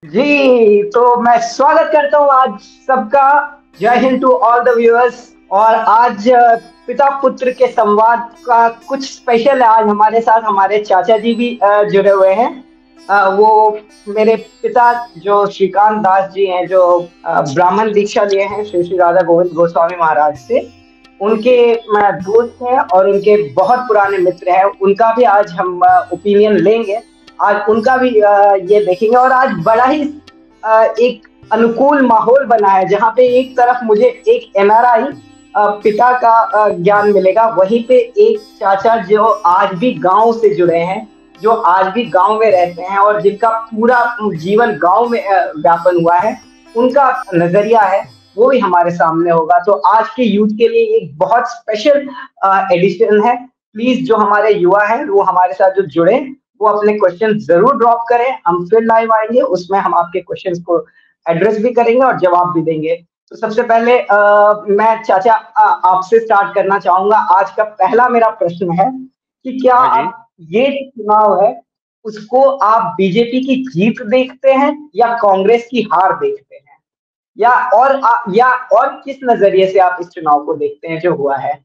जी, तो मैं स्वागत करता हूँ आज सबका। जय हिंद टू ऑल द व्यूअर्स। और आज पिता पुत्र के संवाद का कुछ स्पेशल है। आज हमारे साथ हमारे चाचा जी भी जुड़े हुए हैं। वो मेरे पिता जो श्रीकांत दास जी हैं, जो ब्राह्मण दीक्षा लिए हैं श्री श्री राधा गोविंद गोस्वामी महाराज से। उनके दोस्त हैं और उनके बहुत पुराने मित्र हैं। उनका भी आज हम ओपिनियन लेंगे। आज उनका भी ये देखेंगे। और आज बड़ा ही एक अनुकूल माहौल बना है, जहाँ पे एक तरफ मुझे एक एनआरआई पिता का ज्ञान मिलेगा, वहीं पे एक चाचा जो आज भी गांव से जुड़े हैं, जो आज भी गांव में रहते हैं और जिनका पूरा जीवन गांव में व्यापन हुआ है, उनका नजरिया है, वो भी हमारे सामने होगा। तो आज के यूथ के लिए एक बहुत स्पेशल एडिशन है। प्लीज जो हमारे युवा हैं वो हमारे साथ जो जुड़े, वो अपने क्वेश्चन जरूर ड्रॉप करें। हम फिर लाइव आएंगे, उसमें हम आपके क्वेश्चंस को एड्रेस भी करेंगे और जवाब भी देंगे। तो सबसे पहले मैं चाचा आपसे स्टार्ट करना चाहूंगा। आज का पहला मेरा प्रश्न है कि क्या हाँ जी। आप ये चुनाव है उसको आप बीजेपी की जीत देखते हैं या कांग्रेस की हार देखते हैं, या और किस नजरिए से आप इस चुनाव को देखते हैं जो हुआ है?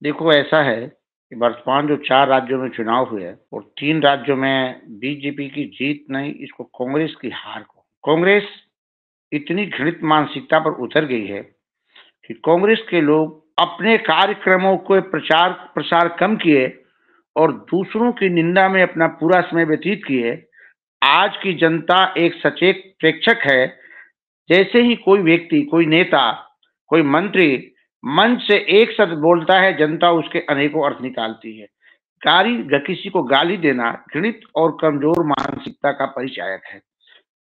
देखो, ऐसा है कि वर्तमान जो 4 राज्यों में चुनाव हुए और 3 राज्यों में बीजेपी की जीत नहीं, इसको कांग्रेस की हार को। कांग्रेस इतनी घृणित मानसिकता पर उतर गई है कि कांग्रेस के लोग अपने कार्यक्रमों को प्रचार प्रसार कम किए और दूसरों की निंदा में अपना पूरा समय व्यतीत किए। आज की जनता एक सचेत प्रेक्षक है। जैसे ही कोई व्यक्ति, कोई नेता, कोई मंत्री मंच से एक शब्द बोलता है, जनता उसके अनेकों अर्थ निकालती है। किसी को गाली देना घृणित और कमजोर मानसिकता का परिचायक है।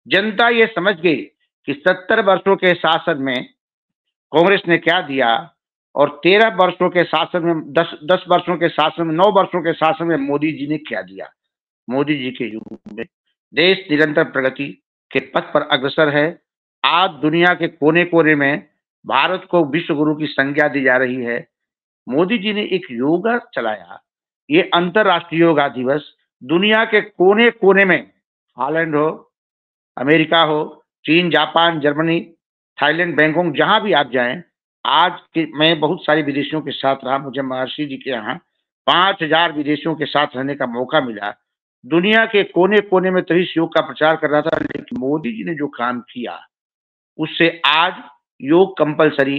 जनता ये समझ गई कि 70 वर्षों के शासन में कांग्रेस ने क्या दिया और 13 वर्षों के शासन में 10 वर्षों के शासन में 9 वर्षों के शासन में मोदी जी ने क्या दिया। मोदी जी के युग में देश निरंतर प्रगति के पथ पर अग्रसर है। आज दुनिया के कोने कोने में भारत को विश्व गुरु की संज्ञा दी जा रही है। मोदी जी ने एक योगा चलाया, ये अंतरराष्ट्रीय योगा दिवस। दुनिया के कोने कोने में, हॉलैंड हो, अमेरिका हो, चीन, जापान, जर्मनी, थाईलैंड, बैंकॉक, जहां भी आप जाएं। आज के मैं बहुत सारे विदेशियों के साथ रहा, मुझे महर्षि जी के यहाँ 5,000 विदेशियों के साथ रहने का मौका मिला। दुनिया के कोने कोने में तो इस योग का प्रचार कर रहा था, लेकिन मोदी जी ने जो काम किया उससे आज योग कंपलसरी।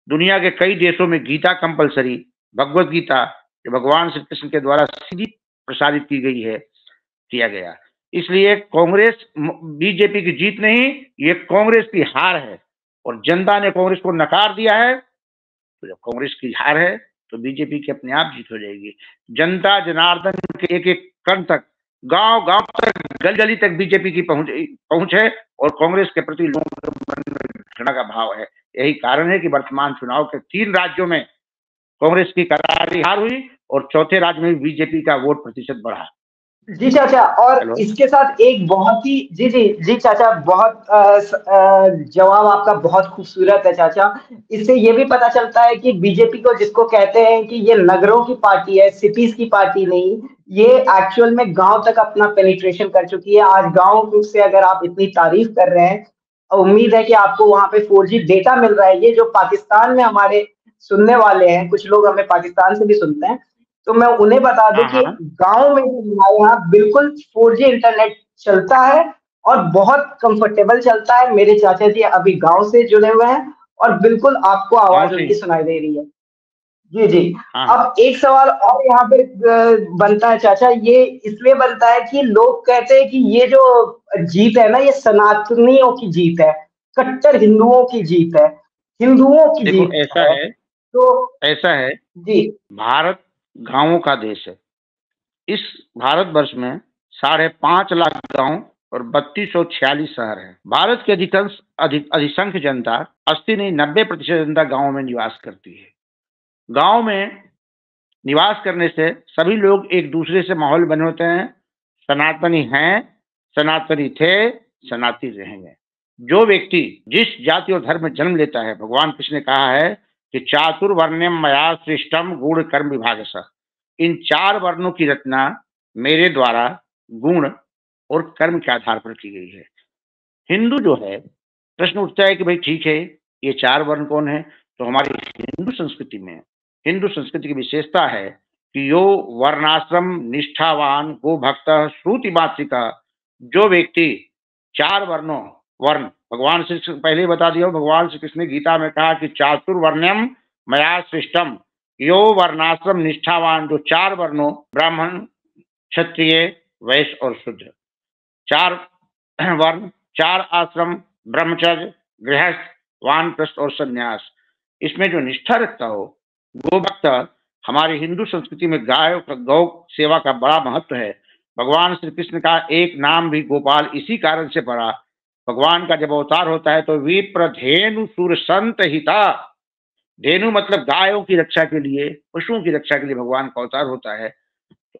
दुनिया के कई देशों में गीता कंपलसरी, भगवत गीता जो भगवान श्री कृष्ण के द्वारा सीधी प्रसारित की गई है, किया गया। इसलिए कांग्रेस बीजेपी की जीत नहीं, ये कांग्रेस की हार है और जनता ने कांग्रेस को नकार दिया है। तो जब कांग्रेस की हार है तो बीजेपी की अपने आप जीत हो जाएगी। जनता जनार्दन के एक एक कण तक, गांव गांव तक, गली गली तक बीजेपी की पहुंच है और कांग्रेस के प्रति लोगों के मन में घृणा का भाव है। यही कारण है कि वर्तमान चुनाव के 3 राज्यों में कांग्रेस की करारी हार हुई और चौथे राज्य में बीजेपी का वोट प्रतिशत बढ़ा। जी चाचा, और हेलो। इसके साथ एक बहुत ही जी जी जी चाचा, बहुत जवाब आपका बहुत खूबसूरत है चाचा। इससे ये भी पता चलता है कि बीजेपी को, जिसको कहते हैं कि ये नगरों की पार्टी है, सिटीज की पार्टी नहीं, ये एक्चुअल में गांव तक अपना पेनिट्रेशन कर चुकी है। आज गांव से अगर आप इतनी तारीफ कर रहे हैं, उम्मीद है कि आपको वहां पे 4G डेटा मिल रहा है। ये जो पाकिस्तान में हमारे सुनने वाले हैं, कुछ लोग हमें पाकिस्तान से भी सुनते हैं, तो मैं उन्हें बता दूं हाँ कि हाँ। गांव में भी हमारे यहाँ बिल्कुल 4G इंटरनेट चलता है और बहुत कंफर्टेबल चलता है। मेरे चाचा जी अभी गांव से जुड़े हुए हैं और बिल्कुल आपको गाँव आवाज से उनकी ही। सुनाई दे रही है। जी जी। हाँ हाँ। अब एक सवाल और यहाँ पे बनता है चाचा, ये इसलिए बनता है कि लोग कहते हैं कि ये जो जीत है ना, ये सनातनियों की जीत है, कट्टर हिंदुओं की जीत है, हिंदुओं की देखो, जीत ऐसा है। है, तो ऐसा है। जी भारत गांवों का देश है। इस भारतवर्ष में 5.5 लाख गांव और 3246 शहर हैं। भारत की अधिसंख्य जनता, 80 नहीं 90% जनता गांव में निवास करती है। गांव में निवास करने से सभी लोग एक दूसरे से माहौल बने होते हैं। सनातनी हैं, सनातनी थे, सनातनी रहेंगे। जो व्यक्ति जिस जाति और धर्म में जन्म लेता है, भगवान कृष्ण ने कहा है कि चातुर्वर्ण्यम मया सृष्टम गुण कर्म विभागशः। इन 4 वर्णों की रचना मेरे द्वारा गुण और कर्म के आधार पर की गई है। हिंदू जो है, प्रश्न उठता है कि भाई ठीक है, ये 4 वर्ण कौन है? तो हमारी हिंदू संस्कृति की विशेषता है कि यो वर्णाश्रम निष्ठावान गोभक्त श्रुति मातृका, जो व्यक्ति 4 वर्ण भगवान श्री कृष्ण पहले ही बता दिया, भगवान श्री कृष्ण ने गीता में कहा कि चातुर्वर्ण्यम मया सृष्टम, यो वर्णाश्रम निष्ठावान, जो 4 वर्णों ब्राह्मण क्षत्रिय वैश्य और शूद्र, 4 वर्ण 4 आश्रम ब्रह्मचर्य गृहस्थ वानप्रस्थ और संन्यास, इसमें जो निष्ठा रखता हो, गोभक्त, हमारी हिंदू संस्कृति में गौ सेवा का बड़ा महत्व है। भगवान श्री कृष्ण का एक नाम भी गोपाल इसी कारण से पड़ा। भगवान का जब अवतार होता है तो विप्रधेनु सुर संत हिता, धेनु मतलब गायों की रक्षा के लिए, पशुओं की रक्षा के लिए भगवान का अवतार होता है।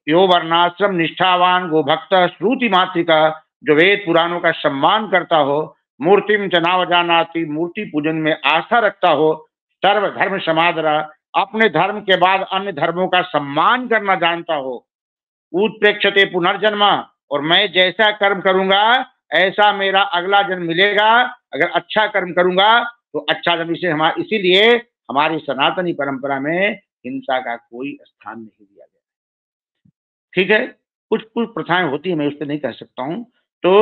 यो वर्णाश्रम निष्ठावान गोभक्त श्रुति मातृका, जो वेद पुराणों का सम्मान करता हो, मूर्तिम च नावजानाति, मूर्ति पूजन में आस्था रखता हो, सर्व धर्म समादरा, अपने धर्म के बाद अन्य धर्मों का सम्मान करना जानता हो, उत्प्रेक्षते पुनर्जन्म, और मैं जैसा कर्म करूंगा ऐसा मेरा अगला जन्म मिलेगा, अगर अच्छा कर्म करूंगा तो अच्छा जन्म। इसीलिए हमारी सनातनी परंपरा में हिंसा का कोई स्थान नहीं दिया गया। ठीक है, कुछ प्रथाएं होती है, मैं उस पर नहीं कह सकता हूं। तो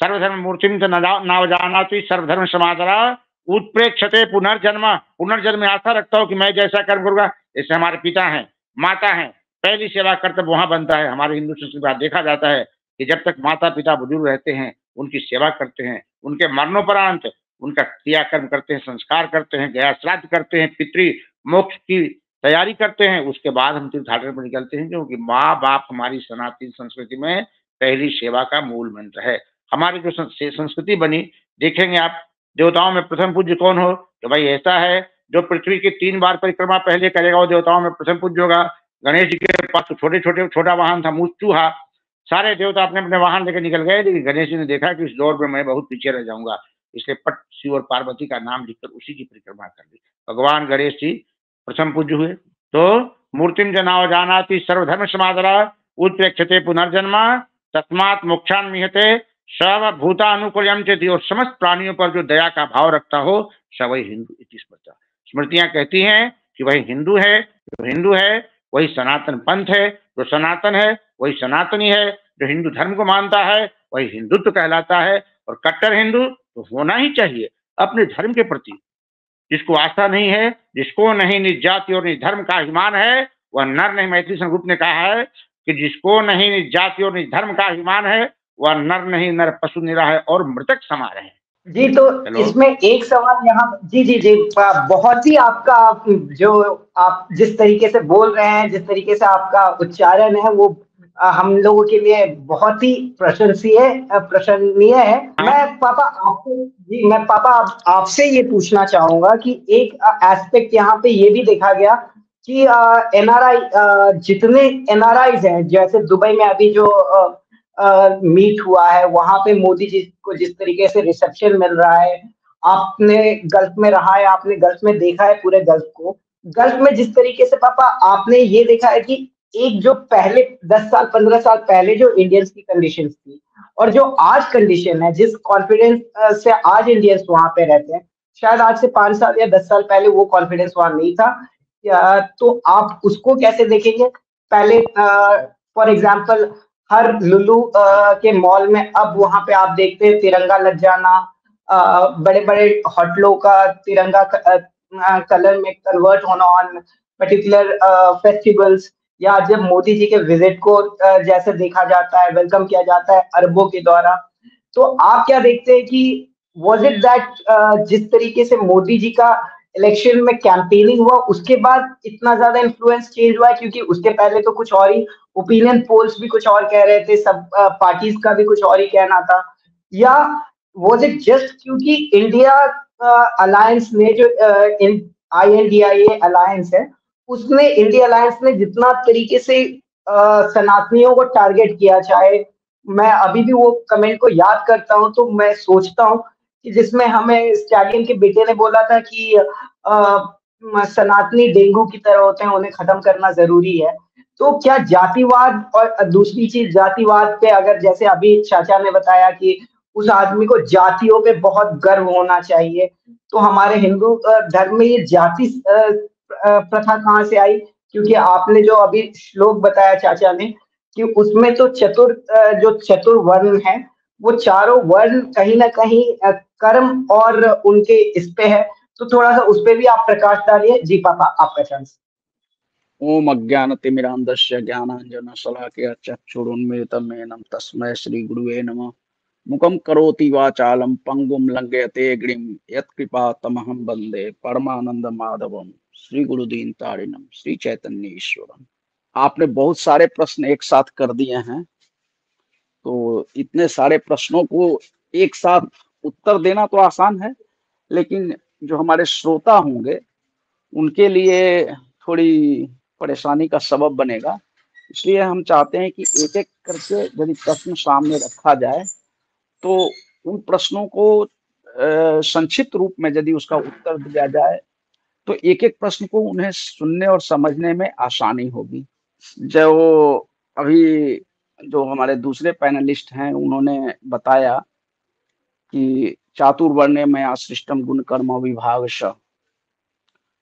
सर्वधर्म मूर्तिम नावजानाति सर्वधर्म समादरा, उत्प्रेक्षते पुनर्जन्म में आस्था रखता हूं कि मैं जैसा कर्म करूंगा, जैसे हमारे पिता हैं माता हैं, पहली सेवा कर्तव्य वहां बनता है। हमारे हिंदू संस्कृति में देखा जाता है कि जब तक माता पिता बुजुर्ग रहते हैं उनकी सेवा करते हैं, उनके मरणोपरांत उनका क्रियाकर्म करते हैं, संस्कार करते हैं, गया श्राद्ध करते हैं, पितृ मोक्ष की तैयारी करते हैं, उसके बाद हम तीर्थाटन पर निकलते हैं, क्योंकि माँ बाप हमारी सनातन संस्कृति में पहली सेवा का मूल मंत्र है। हमारी जो संस्कृति बनी, देखेंगे आप, देवताओं में प्रथम पूज्य कौन हो? तो भाई ऐसा है, जो पृथ्वी की 3 बार परिक्रमा पहले करेगा वो देवताओं में प्रथम पूज्य होगा। गणेश जी के पास तो छोटा वाहन था मूस चूहा, सारे देवता अपने अपने वाहन लेकर निकल गए, लेकिन गणेश जी ने देखा कि इस दौर में मैं बहुत पीछे रह जाऊंगा, इसलिए पट शिव और पार्वती का नाम लिखकर उसी की परिक्रमा कर दी। भगवान गणेश जी प्रथम पूज्य हुए। तो मूर्तिम जनाव जानाति सर्वधर्म समादरा, उत्प्रेक्षते पुनर्जन्म, तस्मात् मोक्षान मिहते, सर्वभूतानुकूल्यम चेति, और समस्त प्राणियों पर जो दया का भाव रखता हो सवै हिंदू इति स्मृता। स्मृतियां कहती हैं कि वही हिंदू है, जो हिंदू है वही सनातन पंथ है, जो सनातन है वही सनातनी है, जो हिंदू धर्म को मानता है वही हिंदुत्व कहलाता है। और कट्टर हिंदू तो होना ही चाहिए अपने धर्म के प्रति। जिसको आस्था नहीं है, जिसको नहीं निज जाति और निज धर्म का अभिमान है, वह नर नहीं। मैथिली संगुप्त ने कहा है कि जिसको नहीं निज जाति और निज धर्म का अभिमान है, वह नर नहीं, नर पशु निरा है और मृतक समार है। जी, तो इसमें एक सवाल यहाँ, जी, बहुत ही आपका जो आप जिस तरीके से बोल रहे हैं, जिस तरीके से आपका उच्चारण है, वो हम लोगों के लिए बहुत ही प्रशंसनीय है। मैं पापा आपसे ये पूछना चाहूंगा कि एक एस्पेक्ट यहाँ पे ये भी देखा गया कि एनआरआई, जितने एनआरआईज हैं, जैसे दुबई में अभी जो मीट हुआ है, वहां पे मोदी जी को जिस तरीके से रिसेप्शन मिल रहा है, आपने गल्फ में रहा है, आपने गल्फ में देखा है पूरे गल्फ को, गल्फ में जिस तरीके से पापा आपने ये देखा है कि एक जो पहले 10 साल 15 साल पहले जो इंडियंस की कंडीशंस थी और जो आज कंडीशन है, जिस कॉन्फिडेंस से आज इंडियंस वहां पे रहते हैं, शायद आज से 5 साल या 10 साल पहले वो कॉन्फिडेंस वहां नहीं था। तो आप उसको कैसे देखेंगे? पहले फॉर एग्जाम्पल हर लुलु के मॉल में अब वहां पे आप देखते हैं तिरंगा लग जाना, बड़े बड़े होटलों का तिरंगा कलर में कन्वर्ट होना ऑन पर्टिकुलर फेस्टिवल्स, या जब मोदी जी के विजिट को जैसे देखा जाता है, वेलकम किया जाता है अरबों के द्वारा। तो आप क्या देखते हैं कि वाज इट दैट जिस तरीके से मोदी जी का इलेक्शन में कैंपेनिंग हुआ उसके बाद इतना ज्यादा इन्फ्लुएंस चेंज हुआ है? क्योंकि उसके पहले तो कुछ और ही ओपिनियन पोल्स भी कुछ और कह रहे थे, सब पार्टीज का भी कुछ और ही कहना था, या वाज इट जस्ट क्योंकि इंडिया अलायंस ने जो INDIA अलायंस है, उसने इंडिया अलायंस ने जितना तरीके से सनातनियों को टारगेट किया, चाहे मैं अभी भी वो कमेंट को याद करता हूं तो मैं सोचता हूं कि जिसमें हमें स्टैलियन के बेटे ने बोला था कि सनातनी डेंगू की तरह होते हैं, उन्हें खत्म करना जरूरी है। तो क्या जातिवाद, और दूसरी चीज जातिवाद पे, अगर जैसे अभी चाचा ने बताया कि उस आदमी को जातियों पे बहुत गर्व होना चाहिए। तो हमारे हिंदू धर्म में ये जाति प्रथा कहाँ से आई? क्योंकि आपने जो अभी श्लोक बताया चाचा ने कि उसमें तो जो चतुर्वर्ण है, वो चारों वर्ण कहीं ना कहीं कर्म और उनके इस पे है। तो थोड़ा सा उस पे भी आप प्रकाश डालिए जी पापा, आपका चांस। ओम अज्ञानतिमिरान्धस्य ज्ञानाञ्जनशलाकया चक्षुरुन्मिलितं येन तस्मै श्रीगुरुवे नमः। मुखं करोति वाचालं पंगुं लंघयते गिरिं यत्कृपातमहं वन्दे परमानन्दमाधवं श्रीगुरुदीनतारिणं श्री चैतन्य ईश्वरम्। आपने बहुत सारे प्रश्न एक साथ कर दिए हैं, तो इतने सारे प्रश्नों को एक साथ उत्तर देना तो आसान है, लेकिन जो हमारे श्रोता होंगे उनके लिए थोड़ी परेशानी का सबब बनेगा। इसलिए हम चाहते हैं कि एक एक करके यदि प्रश्न सामने रखा जाए तो उन प्रश्नों को संक्षिप्त रूप में यदि उसका उत्तर दिया जाए तो एक एक प्रश्न को उन्हें सुनने और समझने में आसानी होगी। जो अभी जो हमारे दूसरे पैनलिस्ट हैं उन्होंने बताया कि चातुर्वर्ण्य में आश्रिष्टम गुण कर्म विभागश,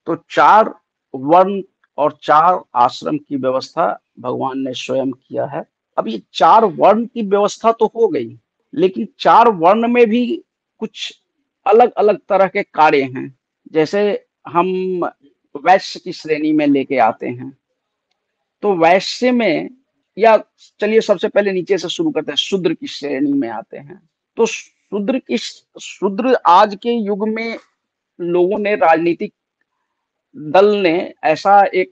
तो 4 वर्ण और 4 आश्रम की व्यवस्था भगवान ने स्वयं किया है। अब ये 4 वर्ण की व्यवस्था तो हो गई, लेकिन 4 वर्ण में भी कुछ अलग अलग तरह के कार्य हैं। जैसे हम वैश्य की श्रेणी में लेके आते हैं, तो वैश्य में, या चलिए सबसे पहले नीचे से शुरू करते हैं, शूद्र की श्रेणी में आते हैं। तो शूद्र आज के युग में लोगों ने, राजनीतिक दल ने ऐसा एक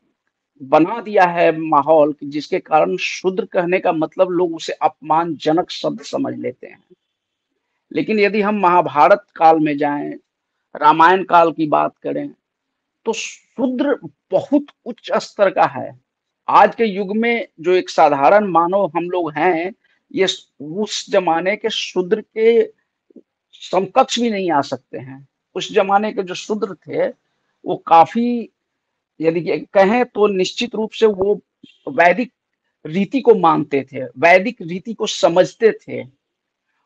बना दिया है माहौल कि जिसके कारण शूद्र कहने का मतलब लोग उसे अपमानजनक शब्द समझ लेते हैं। लेकिन यदि हम महाभारत काल में जाएं, रामायण काल की बात करें, तो शूद्र बहुत उच्च स्तर का है। आज के युग में जो एक साधारण मानव हम लोग हैं, ये उस जमाने के शूद्र के समकक्ष भी नहीं आ सकते हैं। उस जमाने के जो शूद्र थे वो काफी, यदि कहें तो निश्चित रूप से वो वैदिक रीति को मानते थे, वैदिक रीति को समझते थे,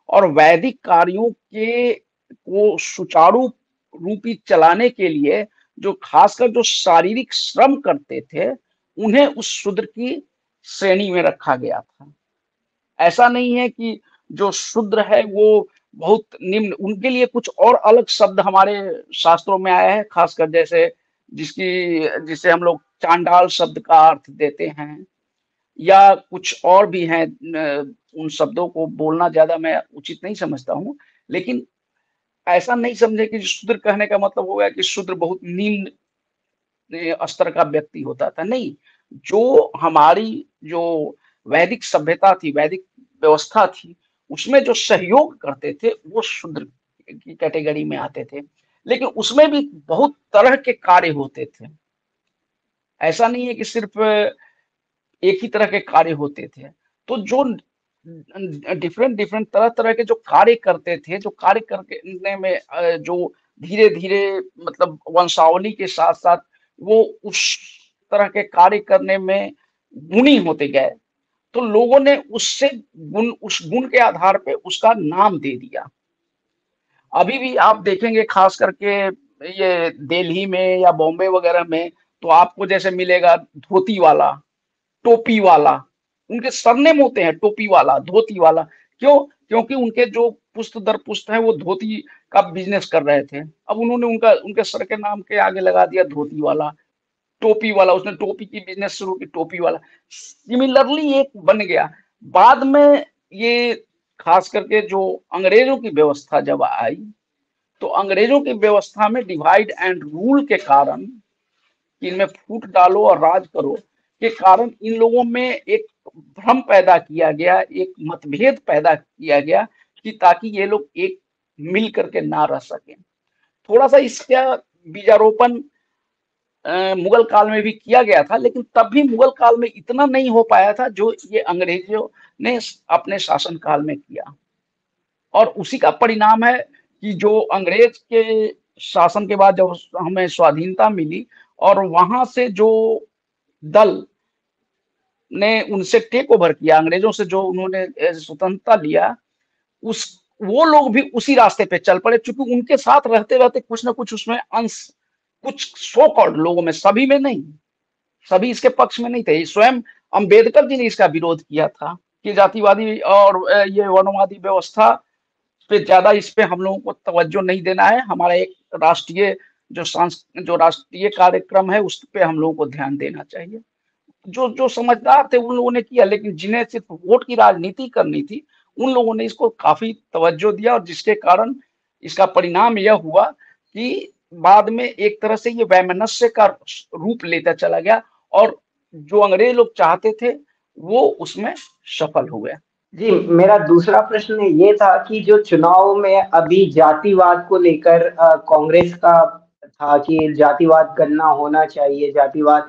और वैदिक कार्यों के को सुचारू रूपी चलाने के लिए जो खासकर जो शारीरिक श्रम करते थे उन्हें उस शूद्र की श्रेणी में रखा गया था। ऐसा नहीं है कि जो शूद्र है वो बहुत निम्न, उनके लिए कुछ और अलग शब्द हमारे शास्त्रों में आया है, खासकर जैसे जिसे हम लोग चांडाल शब्द का अर्थ देते हैं, या कुछ और भी हैं। उन शब्दों को बोलना ज्यादा मैं उचित नहीं समझता हूँ, लेकिन ऐसा नहीं समझे कि शूद्र कहने का मतलब हो गया कि शूद्र बहुत निम्न स्तर का व्यक्ति होता था। नहीं, जो हमारी जो वैदिक सभ्यता थी, वैदिक व्यवस्था थी, उसमें जो सहयोग करते थे वो शूद्र की कैटेगरी में आते थे। लेकिन उसमें भी बहुत तरह के कार्य होते थे। ऐसा नहीं है कि सिर्फ एक ही तरह के कार्य होते थे। तो जो डिफरेंट डिफरेंट तरह तरह के जो कार्य करते थे, जो कार्य करने में जो धीरे धीरे मतलब वंशावली के साथ साथ वो उस तरह के कार्य करने में गुणी होते गए, तो लोगों ने उस गुण के आधार पे उसका नाम दे दिया। अभी भी आप देखेंगे खास करके ये दिल्ली में या बॉम्बे वगैरह में, तो आपको जैसे मिलेगा धोती वाला, टोपी वाला, उनके सरनेम होते हैं टोपी वाला, धोती वाला। क्यों? क्योंकि उनके जो पुश्त दर पुश्त है वो धोती का बिजनेस कर रहे थे। अब उन्होंने उनके सर के नाम के आगे लगा दिया धोती वाला, टोपी वाला, उसने टोपी की बिजनेस शुरू की, टोपी वाला। सिमिलरली एक बन गया। बाद में ये खास करके जो अंग्रेजों की व्यवस्था जब आई, तो अंग्रेजों की व्यवस्था में डिवाइड एंड रूल के कारण, इनमें फूट डालो और राज करो के कारण, इन लोगों में एक भ्रम पैदा किया गया, एक मतभेद पैदा किया गया कि ताकि ये लोग एक मिल करके ना रह सके। थोड़ा सा इसका बीजारोपण मुगल काल में भी किया गया था, लेकिन तब भी मुगल काल में इतना नहीं हो पाया था जो ये अंग्रेजों ने अपने शासन काल में किया। और उसी का परिणाम है कि जो अंग्रेज के शासन के बाद जब हमें स्वाधीनता मिली और वहां से जो दल ने उनसे टेक ओवर किया, अंग्रेजों से जो उन्होंने स्वतंत्रता लिया, उस वो लोग भी उसी रास्ते पे चल पड़े, क्योंकि उनके साथ रहते रहते कुछ ना कुछ उसमें अंश, कुछ सो कॉल्ड लोगों में, सभी में नहीं, सभी इसके पक्ष में नहीं थे। स्वयं अंबेडकर जी ने इसका विरोध किया था कि जातिवादी और ये वर्णवादी व्यवस्था पे ज्यादा, इस पे हम लोगों को तवज्जो नहीं देना है, हमारा एक राष्ट्रीय जो राष्ट्रीय कार्यक्रम है उस पे हम लोगों को ध्यान देना चाहिए। जो जो समझदार थे उन लोगों ने किया, लेकिन जिन्हें सिर्फ वोट की राजनीति करनी थी उन लोगों ने इसको काफी तवज्जो दिया, और जिसके कारण इसका परिणाम यह हुआ कि बाद में एक तरह से ये वैमनस्य का रूप लेता चला गया, और जो अंग्रेज लोग चाहते थे वो उसमें सफल हो गया। जी, मेरा दूसरा प्रश्न ये था कि जो चुनाव में अभी जातिवाद को लेकर कांग्रेस का था कि जातिवाद करना होना चाहिए, जातिवाद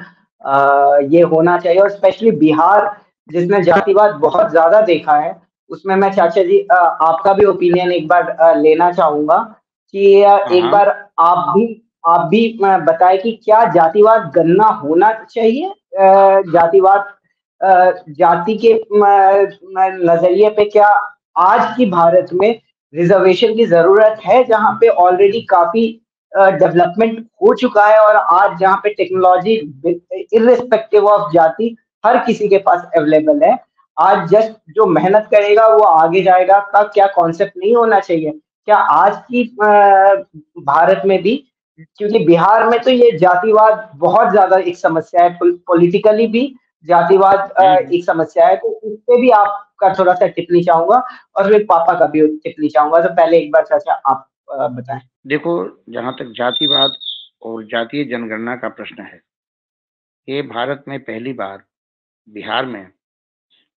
ये होना चाहिए, और स्पेशली बिहार जिसमें जातिवाद बहुत ज्यादा देखा है, उसमें मैं चाचा जी आपका भी ओपिनियन एक बार लेना चाहूंगा कि एक बार आप भी बताएं कि क्या जातिवाद गणना होना चाहिए, जातिवाद जाति के नजरिए पे क्या आज की भारत में रिजर्वेशन की जरूरत है, जहां पे ऑलरेडी काफी डेवलपमेंट हो चुका है, और आज जहां पे टेक्नोलॉजी इर्रिस्पेक्टिव ऑफ जाति हर किसी के पास अवेलेबल है, आज जस्ट जो मेहनत करेगा वो आगे जाएगा का क्या कॉन्सेप्ट नहीं होना चाहिए? क्या आज की भारत में भी, क्योंकि बिहार में तो ये जातिवाद बहुत ज्यादा एक समस्या है, पॉलिटिकली भी जातिवाद एक समस्या है, तो उस पे भी आपका थोड़ा सा टिप्पणी चाहूंगा, और फिर पापा का भी टिप्पणी चाहूंगा। तो पहले एक बार चाचा आप बताएं। देखो, जहां तक जातिवाद और जातीय जनगणना का प्रश्न है, ये भारत में पहली बार बिहार में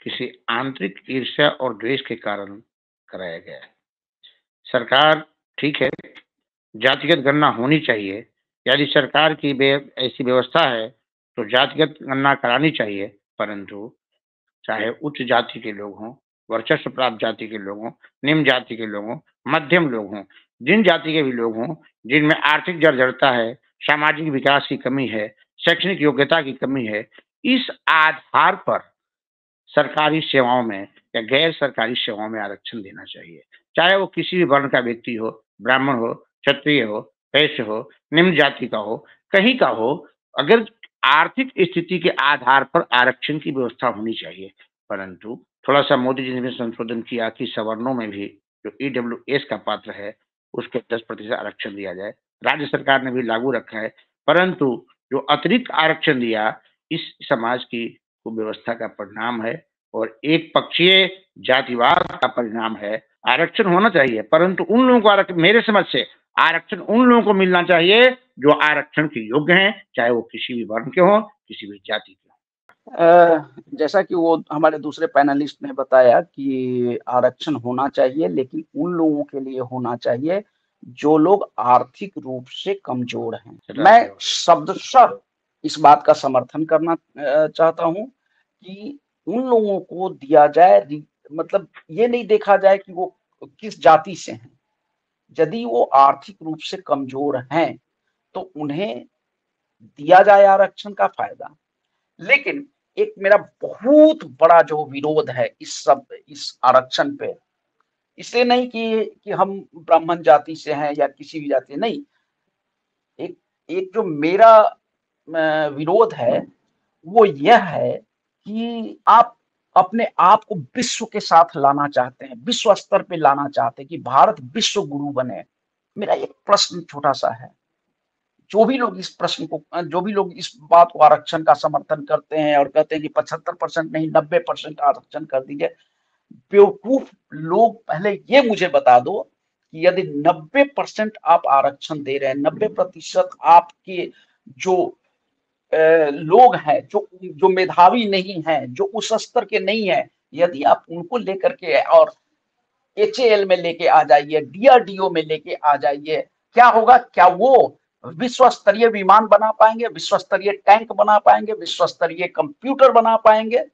किसी आंतरिक ईर्ष्या और द्वेष के कारण कराया गया है। सरकार, ठीक है, जातिगत गणना होनी चाहिए, यदि सरकार की ऐसी व्यवस्था है तो जातिगत गणना करानी चाहिए, परंतु चाहे उच्च जाति के लोग हों, वर्चस्व प्राप्त जाति के लोग हों, निम्न जाति के लोग हों, मध्यम लोग हों, जिन जाति के भी लोग हों, जिनमें आर्थिक जर्जरता है, सामाजिक विकास की कमी है, शैक्षणिक योग्यता की कमी है, इस आधार पर सरकारी सेवाओं में या गैर सरकारी सेवाओं में आरक्षण देना चाहिए। चाहे वो किसी भी वर्ण का व्यक्ति हो, ब्राह्मण हो, क्षत्रिय हो, वैश्य हो, निम्न जाति का हो, कहीं का हो, अगर आर्थिक स्थिति के आधार पर आरक्षण की व्यवस्था होनी चाहिए। परंतु थोड़ा सा मोदी जी ने संशोधन किया कि सवर्णों में भी जो ईडब्ल्यूएस का पात्र है उसके 10% आरक्षण दिया जाए। राज्य सरकार ने भी लागू रखा है, परंतु जो अतिरिक्त आरक्षण दिया इस समाज की व्यवस्था का परिणाम है और एक पक्षीय जातिवाद का परिणाम है। आरक्षण होना चाहिए, परंतु उन लोगों को आरक्षण, मेरे समझ से आरक्षण उन लोगों को मिलना चाहिए जो आरक्षण के योग्य हैं, चाहे वो किसी भी वर्ण के हों, किसी भी जाति के हों। जैसा कि वो हमारे दूसरे पैनलिस्ट ने बताया कि आरक्षण होना चाहिए, लेकिन उन लोगों के लिए होना चाहिए जो लोग आर्थिक रूप से कमजोर हैं। मैं शब्दशः इस बात का समर्थन करना चाहता हूं कि उन लोगों को दिया जाए, मतलब ये नहीं देखा जाए कि वो किस जाति से हैं, यदि वो आर्थिक रूप से कमजोर हैं तो उन्हें दिया जाए आरक्षण का फायदा। लेकिन एक मेरा बहुत बड़ा जो विरोध है इस आरक्षण पे, इसलिए नहीं कि हम ब्राह्मण जाति से हैं या किसी भी जाति, नहीं, एक जो मेरा विरोध है वो यह है कि आप अपने आप को विश्व के साथ लाना चाहते हैं, विश्व स्तर पे लाना चाहते हैं कि भारत विश्व गुरु बने। मेरा एक प्रश्न छोटा सा है, जो भी लोग इस बात को आरक्षण का समर्थन करते हैं और कहते हैं कि 75% नहीं 90% आरक्षण कर दीजिए, बेवकूफ लोग, पहले ये मुझे बता दो कि यदि 90% आप आरक्षण दे रहे हैं, 90% आपके जो लोग हैं, जो मेधावी नहीं हैं, जो उस स्तर के नहीं है, यदि आप उनको लेकर के और HAL में लेके आ जाइए, DRDO में लेके आ जाइए, क्या होगा? क्या वो विश्व स्तरीय विमान बना पाएंगे, विश्व स्तरीय टैंक बना पाएंगे, विश्व स्तरीय कंप्यूटर बना पाएंगे?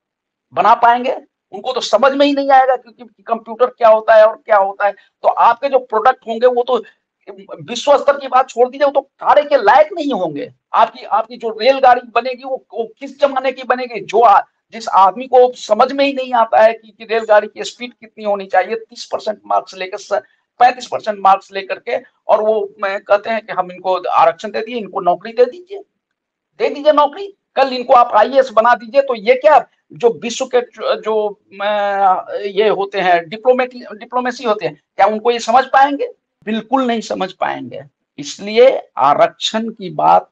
उनको तो समझ में ही नहीं आएगा क्योंकि कंप्यूटर क्या होता है और क्या होता है। तो आपके जो प्रोडक्ट होंगे वो तो विश्व स्तर की बात छोड़ दीजिए, वो तो कार्य के लायक नहीं होंगे। आपकी जो रेलगाड़ी बनेगी वो किस जमाने की बनेगी? जिस आदमी को समझ में ही नहीं आता है कि रेलगाड़ी की स्पीड कितनी होनी चाहिए, 30% मार्क्स लेकर 35% मार्क्स लेकर के, और वो मैं कहते हैं कि हम इनको आरक्षण दे दिए, इनको नौकरी दे दीजिए नौकरी, कल इनको आप आईएएस बना दीजिए। तो ये क्या, जो विश्व के जो ये होते हैं डिप्लोमेसी होते हैं, क्या उनको ये समझ पाएंगे? बिल्कुल नहीं समझ पाएंगे। इसलिए आरक्षण की बात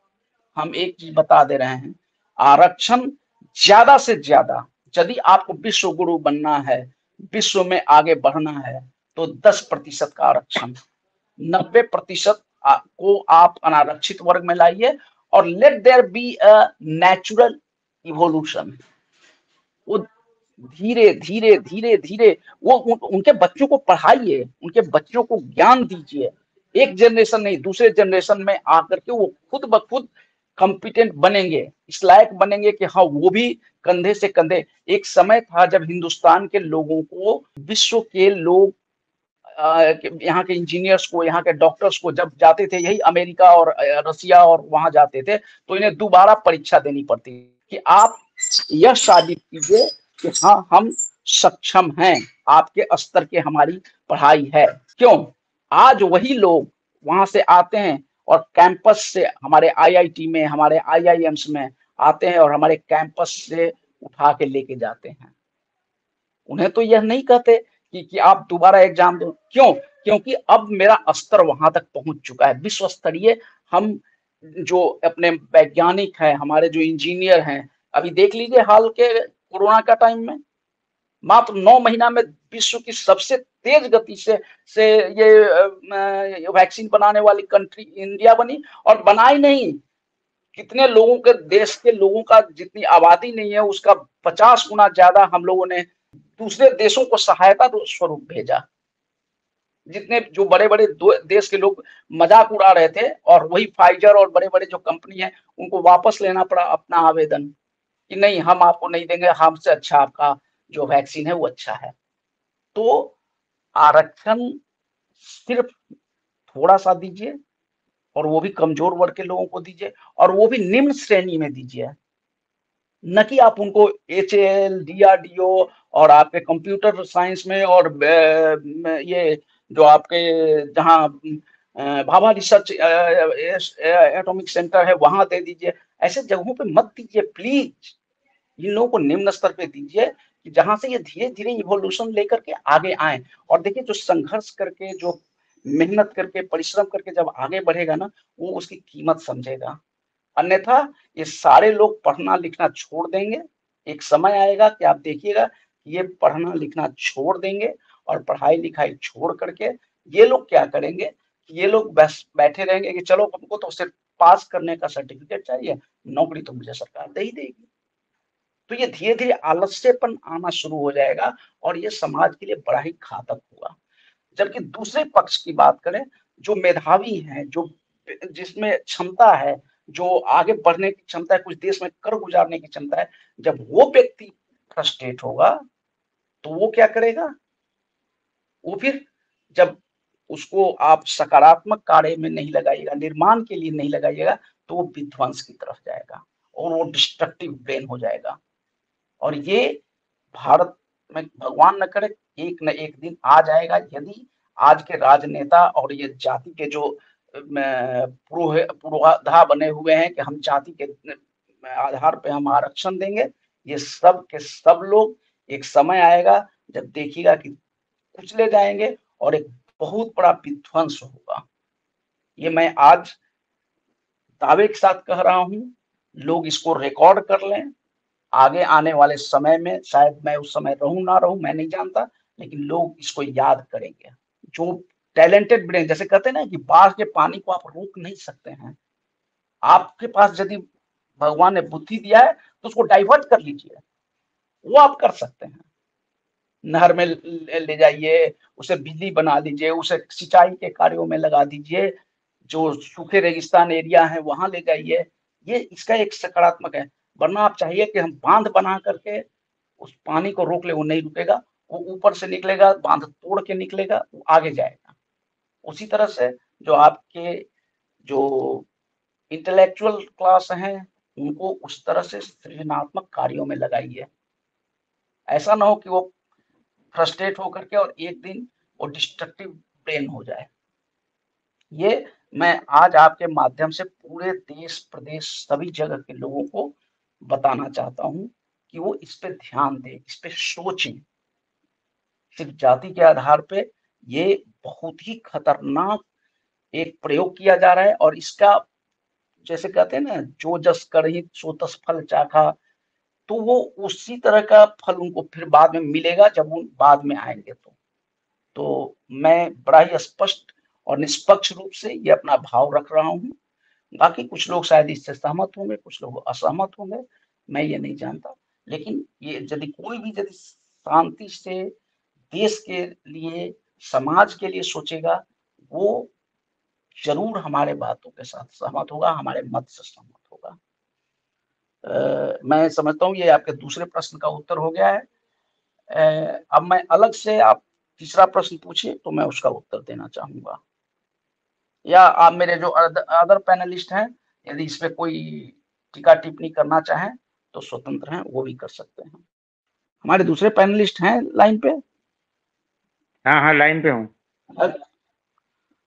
हम एक चीज बता दे रहे हैं, आरक्षण ज्यादा से ज्यादा, यदि आपको विश्व गुरु बनना है, विश्व में आगे बढ़ना है, तो 10% का आरक्षण, 90% को आप अनारक्षित वर्ग में लाइए, और let there be a natural evolution. वो धीरे धीरे धीरे धीरे वो उनके बच्चों को पढ़ाइए, उनके बच्चों को ज्ञान दीजिए। एक जनरेशन नहीं, दूसरे जनरेशन में आकर के वो खुद ब खुद कॉम्पिटेंट बनेंगे, इस लायक बनेंगे कि हाँ वो भी कंधे से कंधे। एक समय था जब हिंदुस्तान के लोगों को, विश्व के लोग, यहाँ के इंजीनियर्स को, यहाँ के डॉक्टर्स को जब जाते थे यही अमेरिका और रसिया और वहां जाते थे, तो इन्हें दोबारा परीक्षा देनी पड़ती कि आप यह साबित कीजिए कि हाँ हम सक्षम हैं, आपके स्तर के हमारी पढ़ाई है। क्यों? आज वही लोग वहां से आते हैं और कैंपस से, हमारे आईआईटी में, हमारे आईआईएम्स में आते हैं और हमारे कैंपस से उठा के लेके जाते हैं। उन्हें तो यह नहीं कहते कि आप दोबारा एग्जाम दो। क्यों? क्योंकि अब मेरा स्तर वहां तक पहुंच चुका है, विश्व स्तरीय। हम जो अपने वैज्ञानिक हैं, हमारे जो इंजीनियर हैं, अभी देख लीजिए हाल के कोरोना का टाइम में मात्र 9 महीना में विश्व की सबसे तेज गति से ये वैक्सीन बनाने वाली कंट्री इंडिया बनी। और बनाई नहीं, कितने लोगों के, देश के लोगों का जितनी आबादी नहीं है उसका 50 गुना ज्यादा हम लोगों ने दूसरे देशों को सहायता स्वरूप भेजा। जितने जो बड़े बड़े देश के लोग मजाक उड़ा रहे थे, और वही फाइजर और बड़े बड़े जो कंपनी है उनको वापस लेना पड़ा अपना आवेदन कि नहीं हम आपको नहीं देंगे, हमसे अच्छा आपका जो वैक्सीन है वो अच्छा है। तो आरक्षण सिर्फ थोड़ा सा दीजिए, और वो भी कमजोर वर्ग के लोगों को दीजिए, और वो भी निम्न श्रेणी में दीजिए, न कि आप उनको एचएएल, डीआरडीओ और आपके कंप्यूटर साइंस में, और ये जो आपके जहाँ भाभा रिसर्च एटॉमिक सेंटर है वहां दे दीजिए। ऐसे जगहों पे मत दीजिए प्लीज। इन लोगों को निम्न स्तर पे दीजिए कि जहां से ये धीरे धीरे इवोल्यूशन लेकर के आगे आए। और देखिए, जो संघर्ष करके, जो मेहनत करके, परिश्रम करके जब आगे बढ़ेगा ना, वो उसकी कीमत समझेगा। अन्यथा ये सारे लोग पढ़ना लिखना छोड़ देंगे। एक समय आएगा कि आप देखिएगा कि ये पढ़ना लिखना छोड़ देंगे, और पढ़ाई लिखाई छोड़ करके ये लोग क्या करेंगे कि ये लोग बस बैठे रहेंगे कि चलो हमको तो सिर्फ पास करने का सर्टिफिकेट चाहिए, नौकरी तो मुझे सरकार दे ही देगी। तो ये धीरे धीरे आलस्यपन आना शुरू हो जाएगा, और ये समाज के लिए बड़ा ही घातक होगा। जबकि दूसरे पक्ष की बात करें, जो मेधावी हैं, जो जिसमें क्षमता है, जो आगे बढ़ने की क्षमता है, कुछ देश में कर गुजारने की क्षमता है, जब वो व्यक्ति फ्रस्ट्रेट होगा तो वो क्या करेगा? वो फिर जब उसको आप सकारात्मक कार्य में नहीं लगाइएगा, निर्माण के लिए नहीं लगाइएगा, तो वो विध्वंस की तरफ जाएगा और वो डिस्ट्रक्टिव ब्रेन हो जाएगा। और ये भारत में भगवान न करे एक न एक दिन आ जाएगा, यदि आज के राजनेता और ये जाति के जो पूर्वाधा बने हुए हैं कि हम जाति के आधार पे हम आरक्षण देंगे, ये सब के सब लोग एक समय आएगा जब देखिएगा कि कुचले जाएंगे और एक बहुत बड़ा विध्वंस होगा। ये मैं आज दावे के साथ कह रहा हूं, लोग इसको रिकॉर्ड कर लें। आगे आने वाले समय में शायद मैं उस समय रहूं ना रहूं, मैं नहीं जानता, लेकिन लोग इसको याद करेंगे। जो टैलेंटेड ब्रेन, जैसे कहते हैं ना कि बाढ़ के पानी को आप रोक नहीं सकते हैं, आपके पास यदि भगवान ने बुद्धि दिया है तो उसको डाइवर्ट कर लीजिए, वो आप कर सकते हैं। नहर में ले जाइए, उसे बिजली बना दीजिए, उसे सिंचाई के कार्यों में लगा दीजिए, जो सूखे रेगिस्तान एरिया है वहां ले जाइए। ये इसका एक सकारात्मक है। वरना आप चाहिए कि हम बांध बना करके उस पानी को रोक ले, वो नहीं रुकेगा, वो ऊपर से निकलेगा, बांध तोड़ के निकलेगा, वो आगे जाएगा। उसी तरह से जो आपके जो इंटेलेक्चुअल क्लास हैं, उनको उस तरह से सृजनात्मक कार्यों में लगाइए। ऐसा ना हो कि वो फ्रस्ट्रेट होकर के और एक दिन वो डिस्ट्रक्टिव ब्रेन हो जाए। ये मैं आज आपके माध्यम से पूरे देश प्रदेश सभी जगह के लोगों को बताना चाहता हूँ कि वो इस पे ध्यान दें, इस पे सोचें। सिर्फ जाति के आधार पे ये बहुत ही खतरनाक एक प्रयोग किया जा रहा है और इसका जैसे कहते हैं ना, जो जस करहिं सो तस फल चाखा, तो वो उसी तरह का फल उनको फिर बाद में मिलेगा जब वो बाद में आएंगे। तो मैं बड़ा ही स्पष्ट और निष्पक्ष रूप से ये अपना भाव रख रहा हूँ। बाकी कुछ लोग शायद इससे सहमत होंगे, कुछ लोग असहमत होंगे, मैं ये नहीं जानता। लेकिन ये यदि कोई भी यदि शांति से देश के लिए, समाज के लिए सोचेगा, वो जरूर हमारे बातों के साथ सहमत होगा, हमारे मत से सहमत होगा। मैं समझता हूँ ये आपके दूसरे प्रश्न का उत्तर हो गया है। अब मैं अलग से, आप तीसरा प्रश्न पूछिए तो मैं उसका उत्तर देना चाहूंगा, या आप मेरे जो अदर पैनलिस्ट हैं यदि इसमें कोई टीका टिप्पणी करना चाहें तो स्वतंत्र हैं, वो भी कर सकते हैं। हमारे दूसरे पैनलिस्ट हैं लाइन पे? हाँ हाँ, लाइन पे हूँ।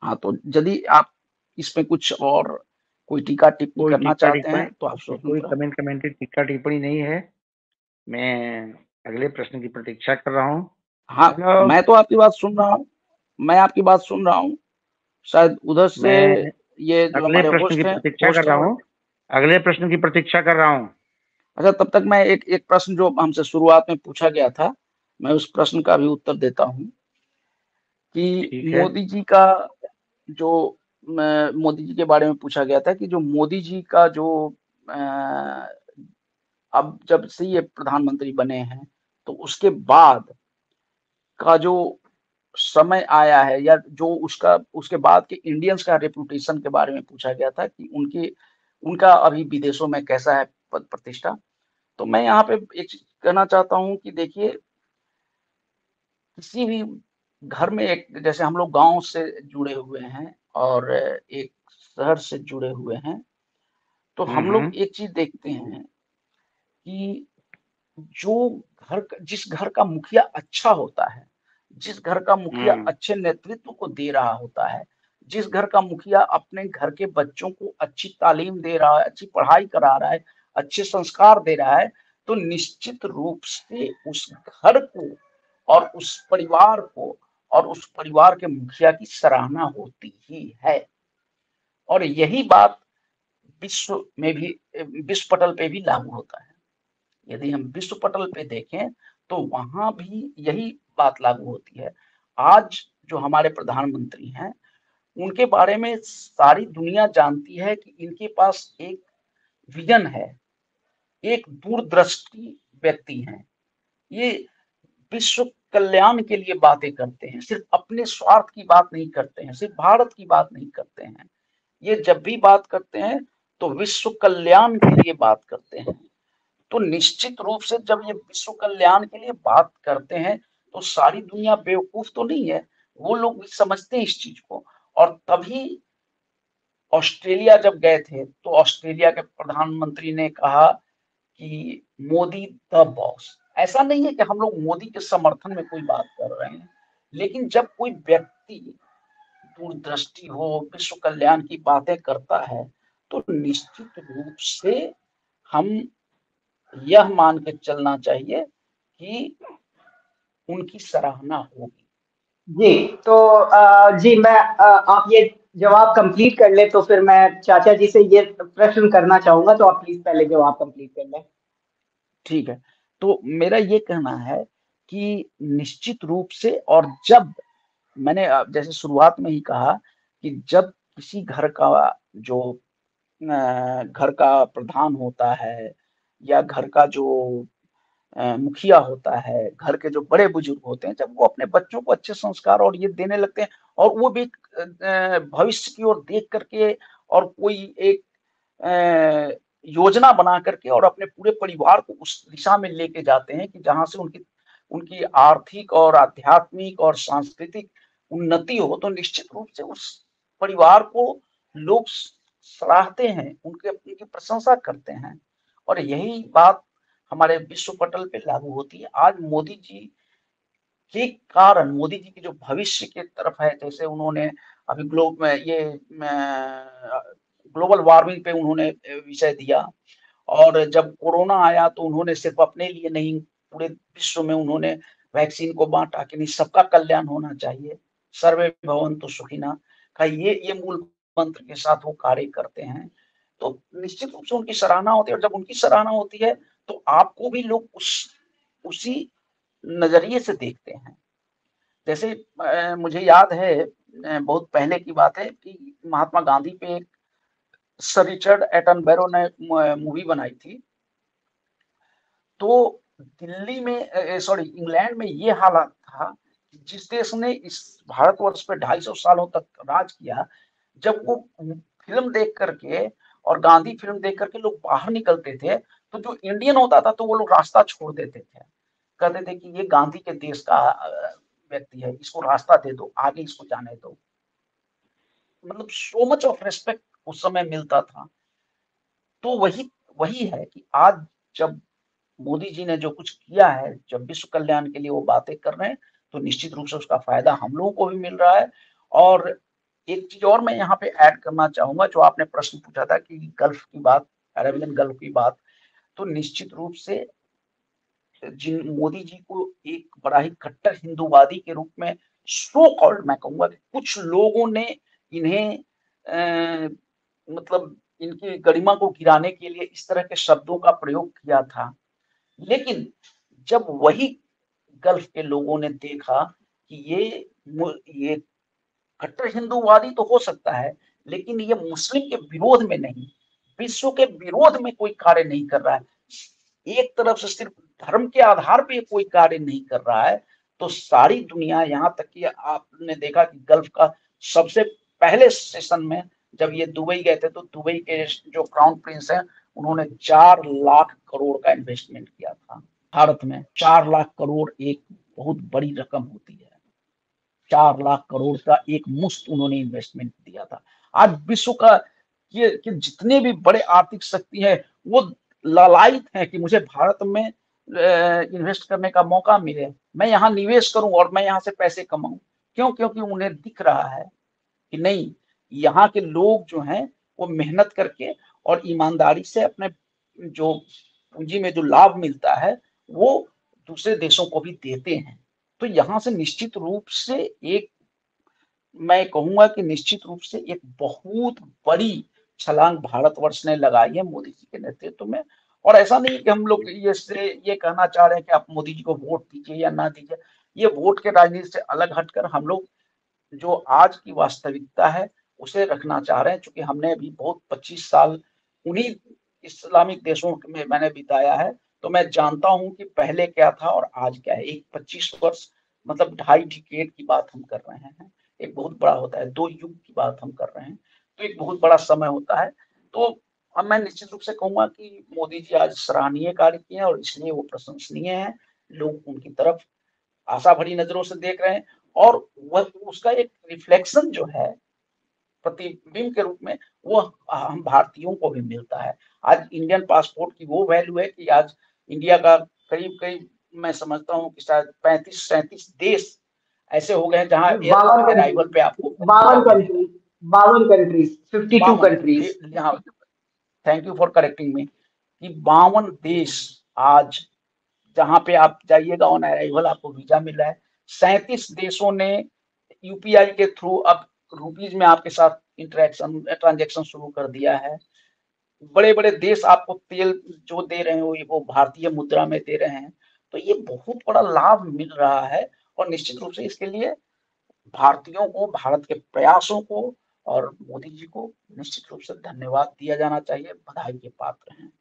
हाँ, तो यदि आप इसमें कुछ और कोई टीका टिप्पणी करना चाहते हैं तो आप कोई स्वतंत्र हैं। कमेंट्री टीका टिप्पणी नहीं है। मैं अगले प्रश्न की प्रतीक्षा कर रहा हूँ। हाँ, मैं तो आपकी बात सुन रहा हूँ, मैं आपकी बात सुन रहा हूँ। शायद उधर से मैं ये जो अगले हमारे प्रश्न की होस्ट हैं, प्रतीक्षा कर रहा हूँ। अगले प्रश्न की प्रतीक्षा कर रहा हूँ। अच्छा, तब तक मैं एक प्रश्न जो हमसे शुरुआत में पूछा गया था, मैं उस प्रश्न का भी उत्तर देता हूँ कि ठीक है। मोदी जी का जो मोदी जी के बारे में पूछा गया था कि जो मोदी जी का जो अब जब से ये प्रधानमंत्री बने हैं तो उसके बाद का जो समय आया है, या जो उसका उसके बाद के इंडियंस का रेपुटेशन के बारे में पूछा गया था कि उनका अभी विदेशों में कैसा है पद प्रतिष्ठा। तो मैं यहाँ पे एक चीज कहना चाहता हूँ कि देखिए, किसी भी घर में, एक जैसे हम लोग गांव से जुड़े हुए हैं और एक शहर से जुड़े हुए हैं, तो हम लोग एक चीज देखते हैं कि जो जिस घर का मुखिया अच्छा होता है, जिस घर का मुखिया अच्छे नेतृत्व को दे रहा होता है, जिस घर का मुखिया अपने घर के बच्चों को अच्छी तालीम दे रहा है, अच्छी पढ़ाई करा रहा है, अच्छे संस्कार दे रहा है, तो निश्चित रूप से उस घर को और उस परिवार को और उस परिवार के मुखिया की सराहना होती ही है। और यही बात विश्व में भी, विश्व पटल पे भी लागू होता है। यदि हम विश्व पटल पे देखें तो वहां भी यही बात लागू होती है। आज जो हमारे प्रधानमंत्री हैं, उनके बारे में सारी दुनिया जानती है कि इनके पास एक विजन है, एक दूरदृष्टि व्यक्ति हैं। ये विश्व कल्याण के लिए बातें करते हैं, सिर्फ अपने स्वार्थ की बात नहीं करते हैं, सिर्फ भारत की बात नहीं करते हैं। ये जब भी बात करते हैं तो विश्व कल्याण के लिए बात करते हैं। तो निश्चित रूप से जब ये विश्व कल्याण के लिए बात करते हैं तो सारी दुनिया बेवकूफ तो नहीं है, वो लोग भी समझते हैं इस चीज को। और तभी ऑस्ट्रेलिया जब गए थे तो ऑस्ट्रेलिया के प्रधानमंत्री ने कहा कि मोदी द बॉस। ऐसा नहीं है कि हम लोग मोदी के समर्थन में कोई बात कर रहे हैं, लेकिन जब कोई व्यक्ति दूरदृष्टि हो, विश्व कल्याण की बातें करता है, तो निश्चित रूप से हम यह मान के चलना चाहिए कि उनकी सराहना होगी। जी, तो जी मैं आप ये जवाब कंप्लीट कर ले तो फिर मैं चाचा जी से ये प्रश्न करना चाहूंगा, तो आप प्लीज पहले जवाब कंप्लीट कर लें। ठीक है, तो मेरा ये कहना है कि निश्चित रूप से, और जब मैंने जैसे शुरुआत में ही कहा कि जब किसी घर का जो घर का प्रधान होता है या घर का जो मुखिया होता है, घर के जो बड़े बुजुर्ग होते हैं, जब वो अपने बच्चों को अच्छे संस्कार और ये देने लगते हैं, और वो भी भविष्य की ओर देख करके और कोई एक योजना बना करके और अपने पूरे परिवार को उस दिशा में लेके जाते हैं कि जहां से उनकी उनकी आर्थिक और आध्यात्मिक और सांस्कृतिक उन्नति हो, तो निश्चित रूप से उस परिवार को लोग सराहते हैं, उनकी प्रशंसा करते हैं। और यही बात हमारे विश्व पटल पे लागू होती है। आज मोदी जी के कारण, मोदी जी की जो भविष्य की तरफ है, जैसे उन्होंने अभी ग्लोबल वार्मिंग पे उन्होंने विषय दिया, और जब कोरोना आया तो उन्होंने सिर्फ अपने लिए नहीं, पूरे विश्व में उन्होंने वैक्सीन को बांटा कि नहीं, सबका कल्याण होना चाहिए, सर्वे भवन्तु सुखिनः का ये मूल मंत्र के साथ वो कार्य करते हैं। तो निश्चित रूप से उनकी सराहना होती है, और जब उनकी सराहना होती है तो आपको भी लोग उसी नजरिए से देखते हैं। जैसे मुझे याद है, बहुत पहले की बात है कि महात्मा गांधी पे एक सर रिचर्ड एटनबरो ने मूवी बनाई थी। तो दिल्ली में, सॉरी, इंग्लैंड में ये हालात था कि जिस देश ने इस भारतवर्ष पे 250 सालों तक राज किया, जब वो फिल्म देख करके और गांधी फिल्म देख करके लोग बाहर निकलते थे, तो जो इंडियन होता था तो वो लोग रास्ता छोड़ देते थे, कहते थे कि ये गांधी के देश का व्यक्ति है, इसको रास्ता दे दो, आगे इसको जाने दो। मतलब सो मच ऑफ रेस्पेक्ट उस समय मिलता था। तो वही है कि आज जब मोदी जी ने जो कुछ किया है, जब विश्व कल्याण के लिए वो बातें कर रहे हैं, तो निश्चित रूप से उसका फायदा हम लोगों को भी मिल रहा है। और एक चीज और मैं यहाँ पे ऐड करना चाहूंगा, जो आपने प्रश्न पूछा था कि गल्फ की बात, अरेबियन गल्फ की बात, तो निश्चित रूप से जिन मोदी जी को एक बड़ा ही कट्टर हिंदूवादी के रूप में, सो कॉल्ड मैं कहूंगा कि कुछ लोगों ने इन्हें मतलब इनकी गरिमा को गिराने के लिए इस तरह के शब्दों का प्रयोग किया था। लेकिन जब वही गल्फ के लोगों ने देखा कि ये कट्टर हिंदूवादी तो हो सकता है, लेकिन ये मुस्लिम के विरोध में नहीं, विश्व के विरोध में कोई कार्य नहीं कर रहा है, एक तरफ से सिर्फ धर्म के आधार पे कोई कार्य नहीं कर रहा है, तो सारी दुनिया, यहाँ तक कि आपने देखा कि गल्फ का सबसे पहले सेशन में जब ये दुबई गए थे, तो दुबई के जो क्राउन प्रिंस हैं, उन्होंने 4 लाख करोड़ का इन्वेस्टमेंट किया था भारत में। 4 लाख करोड़ एक बहुत बड़ी रकम होती है। 4 लाख करोड़ का एक मुश्त उन्होंने इन्वेस्टमेंट दिया था। आज विश्व का कि जितने भी बड़े आर्थिक शक्ति है, वो लालायित है कि मुझे भारत में इन्वेस्ट करने का मौका मिले, मैं यहाँ निवेश करूं और मैं यहाँ से पैसे कमाऊं। क्यों? क्योंकि उन्हें दिख रहा है कि नहीं, यहाँ के लोग जो हैं वो मेहनत करके और ईमानदारी से अपने जो पूंजी में जो लाभ मिलता है वो दूसरे देशों को भी देते हैं। तो यहाँ से निश्चित रूप से एक, मैं कहूंगा कि निश्चित रूप से एक बहुत बड़ी छलांग भारतवर्ष ने लगाई है मोदी जी के नेतृत्व में। और ऐसा नहीं कि हम लोग ये कहना चाह रहे हैं कि आप मोदी जी को वोट दीजिए या ना दीजिए। ये वोट के राजनीति से अलग हटकर हम लोग जो आज की वास्तविकता है उसे रखना चाह रहे हैं। चूंकि हमने अभी बहुत 25 साल उन्हीं इस्लामिक देशों में मैंने बिताया है, तो मैं जानता हूं कि पहले क्या था और आज क्या है। एक 25 वर्ष मतलब 2.5 डिकेड की बात हम कर रहे हैं, एक बहुत बड़ा होता है। 2 युग की बात हम कर रहे हैं, तो एक बहुत बड़ा समय होता है। तो अब मैं निश्चित रूप से कहूंगा कि मोदी जी आज सराहनीय कार्य किए हैं और इसलिए वो प्रशंसनीय है। लोग उनकी तरफ आशा भरी नजरों से देख रहे हैं, और वह उसका एक रिफ्लेक्शन जो है, प्रतिबिंब के रूप में, वो हम भारतीयों को भी मिलता है। आज इंडियन पासपोर्ट की वो वैल्यू है कि आज इंडिया का करीब करीब मैं समझता हूँ कि शायद 35-37 देश ऐसे हो गए हैं जहाँ अराइवल पे आपको 52 कंट्रीज 52 कंट्रीज। हाँ, thank you for correcting me कि 52 देश आज जहां पे आप जाइएगा ऑन अराइवल आपको वीजा मिल रहा है। 37 देशों ने यूपीआई के थ्रू अब रुपीज में आपके साथ ट्रांजेक्शन शुरू कर दिया है। बड़े बड़े देश आपको तेल जो दे रहे हैं वो भारतीय मुद्रा में दे रहे हैं। तो ये बहुत बड़ा लाभ मिल रहा है, और निश्चित रूप से इसके लिए भारतीयों को, भारत के प्रयासों को और मोदी जी को निश्चित रूप से धन्यवाद दिया जाना चाहिए, बधाई के पात्र हैं।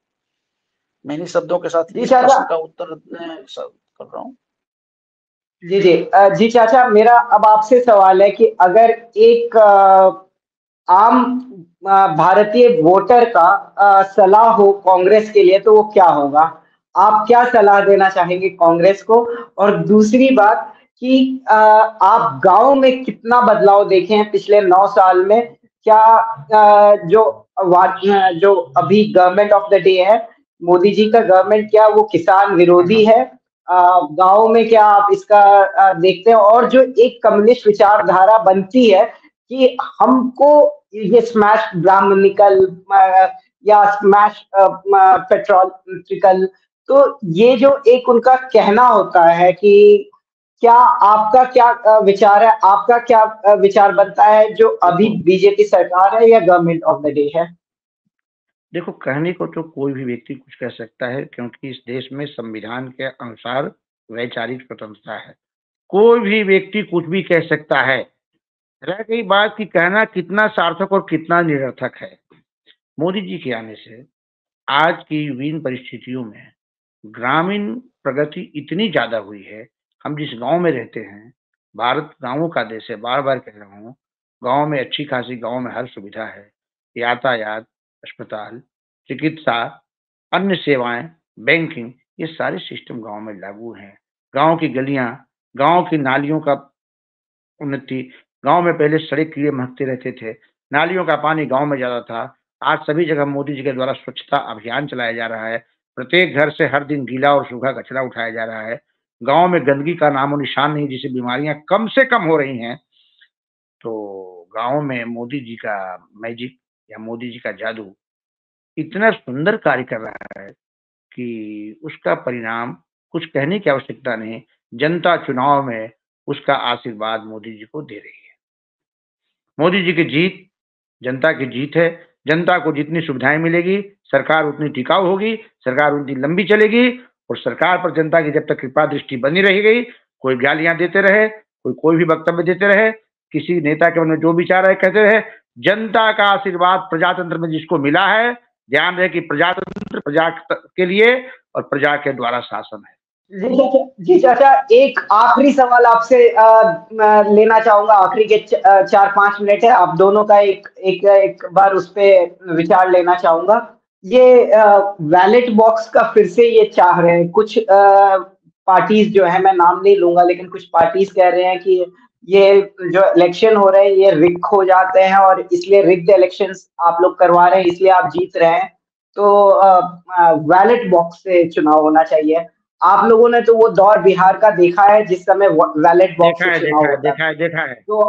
मैं इन शब्दों के साथ इस प्रश्न का उत्तर कर रहा हूँ। जी चाचा, मेरा अब आपसे सवाल है कि अगर एक आम भारतीय वोटर का सलाह हो कांग्रेस के लिए, तो वो क्या होगा? आप क्या सलाह देना चाहेंगे कांग्रेस को? और दूसरी बात कि आप गांव में कितना बदलाव देखे हैं पिछले 9 साल में? क्या जो अभी गवर्नमेंट ऑफ द डे है, मोदी जी का गवर्नमेंट क्या वो किसान विरोधी है? गाँव में क्या आप इसका देखते हैं? और जो एक कम्युनिस्ट विचारधारा बनती है कि हमको ये स्मैश ब्राह्मणिकल या स्मैश पेट्रोलिकल, तो ये जो एक उनका कहना होता है कि क्या आपका क्या विचार है? आपका क्या विचार बनता है जो अभी देखो बीजेपी सरकार है या गवर्नमेंट ऑफ द डे है? देखो, कहने को तो कोई भी व्यक्ति कुछ कह सकता है, क्योंकि इस देश में संविधान के अनुसार वैचारिक स्वतंत्रता है। कोई भी व्यक्ति कुछ भी कह सकता है। रह गई बात कि कहना कितना सार्थक और कितना निरर्थक है। मोदी जी के आने से आज की विभिन्न परिस्थितियों में ग्रामीण प्रगति इतनी ज़्यादा हुई है। हम जिस गाँव में रहते हैं, भारत गाँवों का देश है, बार-बार कह रहा हूँ। गाँव में अच्छी खासी गाँव में हर सुविधा है। यातायात, अस्पताल, चिकित्सा, अन्य सेवाएँ, बैंकिंग, ये सारे सिस्टम गाँव में लागू हैं। गाँव की गलियाँ, गाँव की नालियों का उन्नति, गाँव में पहले सड़क कीड़े महकते रहते थे, नालियों का पानी गाँव में जाता था। आज सभी जगह मोदी जी के द्वारा स्वच्छता अभियान चलाया जा रहा है। प्रत्येक घर से हर दिन गीला और सूखा कचरा उठाया जा रहा है। गाँव में गंदगी का नामो-निशान नहीं, जिससे बीमारियाँ कम से कम हो रही हैं। तो गाँव में मोदी जी का मैजिक या मोदी जी का जादू इतना सुंदर कार्य कर रहा है कि उसका परिणाम कुछ कहने की आवश्यकता नहीं। जनता चुनाव में उसका आशीर्वाद मोदी जी को दे रही है। मोदी जी की जीत जनता की जीत है। जनता को जितनी सुविधाएँ मिलेगी, सरकार उतनी टिकाऊ होगी, सरकार उतनी लंबी चलेगी और सरकार पर जनता की जब तक कृपा दृष्टि बनी रहेगी, कोई गालियाँ देते रहे, कोई भी वक्तव्य देते रहे, किसी नेता के मन में जो विचार है कहते रहे, जनता का आशीर्वाद प्रजातंत्र में जिसको मिला है, ध्यान रहे कि प्रजातंत्र प्रजा के लिए और प्रजा के द्वारा शासन है। जी चाचा, एक आखिरी सवाल आपसे लेना चाहूँगा। आखिरी के 4-5 मिनट है, आप दोनों का एक बार उस पे विचार लेना चाहूँगा। ये बैलेट बॉक्स का फिर से ये चाह रहे हैं कुछ पार्टीज़ जो है, मैं नाम नहीं लूँगा, लेकिन कुछ पार्टीज़ कह रहे हैं कि ये जो इलेक्शन हो रहे हैं ये रिग हो जाते हैं और इसलिए रिग्ड इलेक्शंस आप लोग करवा रहे हैं, इसलिए आप जीत रहे हैं। तो बैलेट बॉक्स से चुनाव होना चाहिए। आप लोगों ने तो वो दौर बिहार का देखा है जिस समय बैलेट बॉक्स देखा से है, चुनाव देखा है, होता था। देखा है, देखा है। तो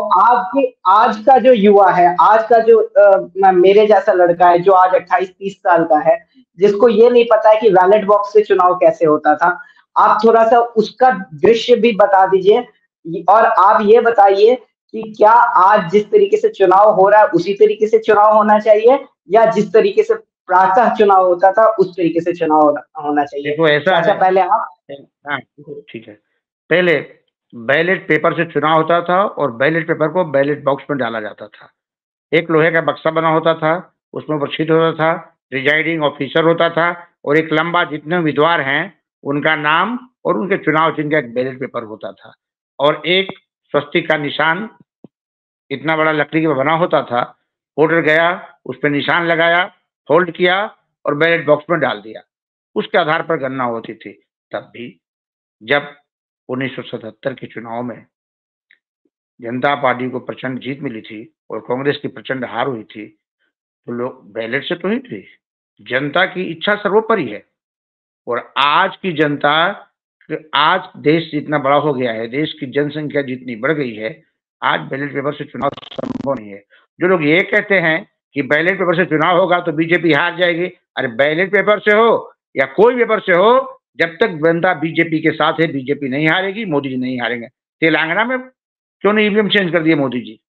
आज का जो युवा है, आज का जो मेरे जैसा लड़का है जो आज 28-30 साल का है, जिसको ये नहीं पता है कि बैलेट बॉक्स से चुनाव कैसे होता था, आप थोड़ा-सा उसका दृश्य भी बता दीजिए। और आप ये बताइए कि क्या आज जिस तरीके से चुनाव हो रहा है उसी तरीके से चुनाव होना चाहिए या जिस तरीके से प्रातः चुनाव होता था उस तरीके से चुनाव होना चाहिए? देखो ऐसा चाचा है। पहले आप। हाँ, ठीक है। पहले बैलेट पेपर से चुनाव होता था और बैलेट पेपर को बैलेट बॉक्स में डाला जाता था। एक लोहे का बक्सा बना होता था, उसमें ऊपर छेद होता था, प्रिजाइडिंग ऑफिसर होता था और एक लंबा जितने उम्मीदवार हैं, उनका नाम और उनके चुनाव चिन्ह का एक बैलेट पेपर होता था और एक स्वस्तिक का निशान इतना बड़ा लकड़ी का बना होता था। वोटर गया, उस पे निशान लगाया, फोल्ड किया और बैलेट बॉक्स में डाल दिया। उसके आधार पर गणना होती थी। तब भी जब 1977 के चुनाव में जनता पार्टी को प्रचंड जीत मिली थी और कांग्रेस की प्रचंड हार हुई थी, तो लोग बैलेट से तो ही थे। जनता की इच्छा सर्वोपरि है और आज की जनता, आज देश जितना बड़ा हो गया है, देश की जनसंख्या जितनी बढ़ गई है, आज बैलेट पेपर से चुनाव संभव नहीं है। जो लोग ये कहते हैं कि बैलेट पेपर से चुनाव होगा तो बीजेपी हार जाएगी, अरे बैलेट पेपर से हो या कोई पेपर से हो, जब तक जनता बीजेपी के साथ है, बीजेपी नहीं हारेगी, मोदी जी नहीं हारेंगे। तेलंगाना में क्यों नहीं ईवीएम चेंज कर दिए मोदी जी?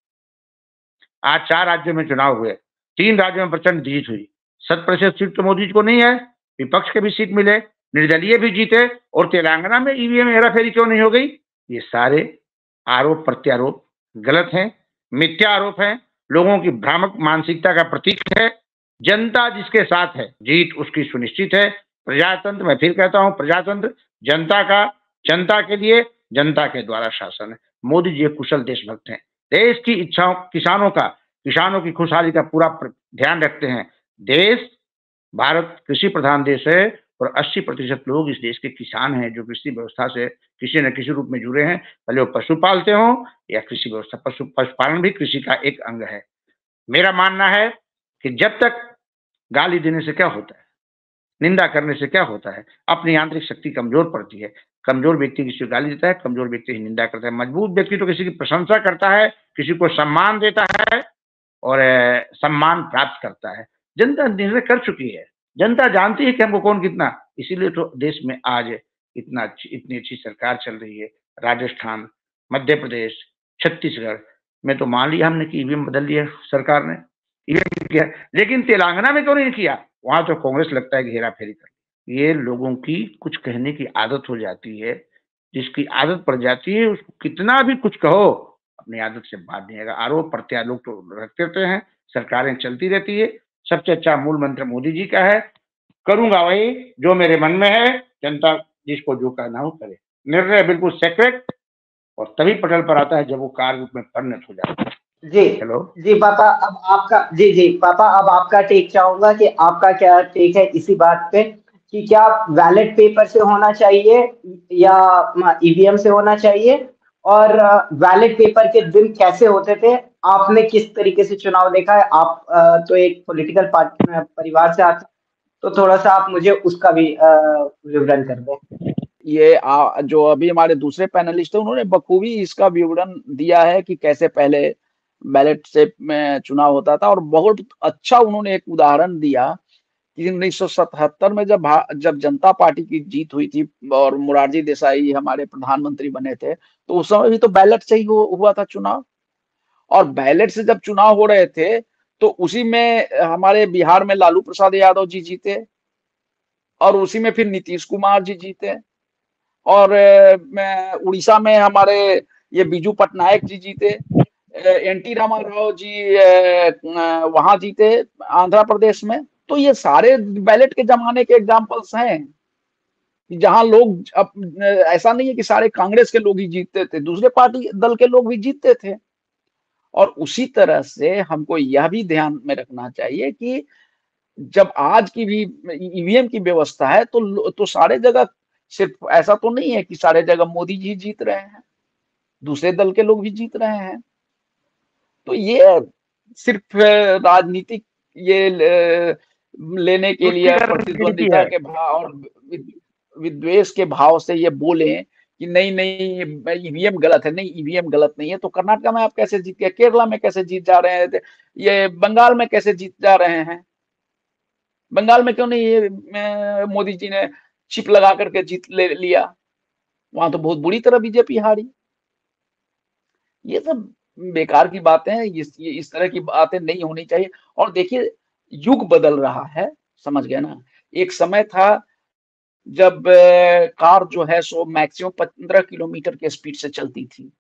आज 4 राज्यों में चुनाव हुए, 3 राज्यों में प्रचंड जीत हुई। 100% सीट तो मोदी जी को नहीं है, विपक्ष के भी सीट मिले, निर्दलीय भी जीते और तेलंगाना में ईवीएम हेराफेरी क्यों नहीं हो गई? ये सारे आरोप-प्रत्यारोप गलत हैं, मिथ्या आरोप हैं, लोगों की भ्रामक मानसिकता का प्रतीक है। जनता जिसके साथ है, जीत उसकी सुनिश्चित है। प्रजातंत्र, मैं फिर कहता हूँ, प्रजातंत्र जनता का, जनता के लिए, जनता के द्वारा शासन है। मोदी जी एक कुशल देशभक्त हैं। देश की इच्छाओं, किसानों की खुशहाली का पूरा ध्यान रखते हैं। देश, भारत कृषि प्रधान देश है और 80% लोग इस देश के किसान हैं जो कृषि व्यवस्था से किसी न किसी रूप में जुड़े हैं। भले वो पशु पालते हों या कृषि व्यवस्था, पशुपालन भी कृषि का एक अंग है। मेरा मानना है कि जब तक गाली देने से क्या होता है? निंदा करने से क्या होता है? अपनी आंतरिक शक्ति कमजोर पड़ती है। कमजोर व्यक्ति किसी को गाली देता है, कमजोर व्यक्ति की निंदा करता है। मजबूत व्यक्ति तो किसी की प्रशंसा करता है, किसी को सम्मान देता है और सम्मान प्राप्त करता है। जनता निर्णय कर चुकी है, जनता जानती है कि हमको कौन कितना, इसीलिए तो देश में आज इतनी अच्छी सरकार चल रही है। राजस्थान, मध्य प्रदेश, छत्तीसगढ़ में तो मान लिया हमने कि ईवीएम बदल दिया सरकार ने, ईवीएम किया, लेकिन तेलंगाना में क्यों नहीं किया? वहां तो कांग्रेस लगता है कि हेरा फेरी कर। ये लोगों की कुछ कहने की आदत हो जाती है, जिसकी आदत पड़ जाती है उसको कितना भी कुछ कहो अपनी आदत से बात नहीं आएगा। आरोप प्रत्यारोप तो रखते रहते हैं, सरकारें चलती रहती है। सबसे अच्छा मूल मंत्र मोदी जी का है, करूंगा वही जो मेरे मन में है, जनता जिसको जो कहना हो करे। निर्णय बिल्कुल सेक्रेट और तभी पटल पर आता है जब वो कार्य रूप में परिणत हो जाता है। जी हेलो जी पापा, अब आपका जी पापा, अब आपका टेक चाहूंगा कि आपका क्या टेक है इसी बात पे कि क्या बैलेट पेपर से होना चाहिए या ईवीएम से होना चाहिए, और बैलेट पेपर के दिन कैसे होते थे? आपने किस तरीके से चुनाव देखा है? आप तो एक पॉलिटिकल परिवार से आते, तो थोड़ा सा आप मुझे उसका भी विवरण कर दें। ये जो अभी हमारे दूसरे पैनलिस्ट है उन्होंने बखूबी इसका विवरण दिया है कि कैसे पहले बैलेट से में चुनाव होता था, और बहुत अच्छा उन्होंने एक उदाहरण दिया कि 1977 में जब जनता पार्टी की जीत हुई थी और मोरारजी देसाई हमारे प्रधानमंत्री बने थे, तो उस समय भी तो बैलेट से ही हुआ था चुनाव। और बैलेट से जब चुनाव हो रहे थे तो उसी में हमारे बिहार में लालू प्रसाद यादव जी जीते, और उसी में फिर नीतीश कुमार जी जीते, और उड़ीसा में हमारे ये बीजू पटनायक जी जीते, एनटी रामाराव जी वहां जीते आंध्र प्रदेश में। तो ये सारे बैलेट के जमाने के एग्जांपल्स हैं जहां लोग ऐसा नहीं है कि सारे कांग्रेस के लोग ही जीतते थे, दूसरे पार्टी दल के लोग भी जीतते थे। और उसी तरह से हमको यह भी ध्यान में रखना चाहिए कि जब आज की भी ईवीएम की व्यवस्था है तो सारे जगह सिर्फ ऐसा तो नहीं है कि सारे जगह मोदी जी जीत रहे हैं, दूसरे दल के लोग भी जीत रहे हैं। तो ये सिर्फ राजनीतिक ये लेने के लिए तुष्टिकरण की नीति प्रतिद्वंदिता है। के भाव और विद्वेष के भाव से ये बोले कि नहीं नहीं ईवीएम गलत है, नहीं ईवीएम गलत नहीं है। तो कर्नाटक में आप कैसे जीत गए, केरला में कैसे जीत जा रहे हैं, ये बंगाल में कैसे जीत जा रहे हैं? बंगाल में क्यों नहीं ये मोदी जी ने चिप लगा करके जीत ले लिया? वहां तो बहुत बुरी तरह बीजेपी हारी। ये सब बेकार की बातें हैं, इस तरह की बातें नहीं होनी चाहिए। और देखिए युग बदल रहा है, समझ गए ना। एक समय था जब कार जो है सो मैक्सिमम 15 किलोमीटर के स्पीड से चलती थी।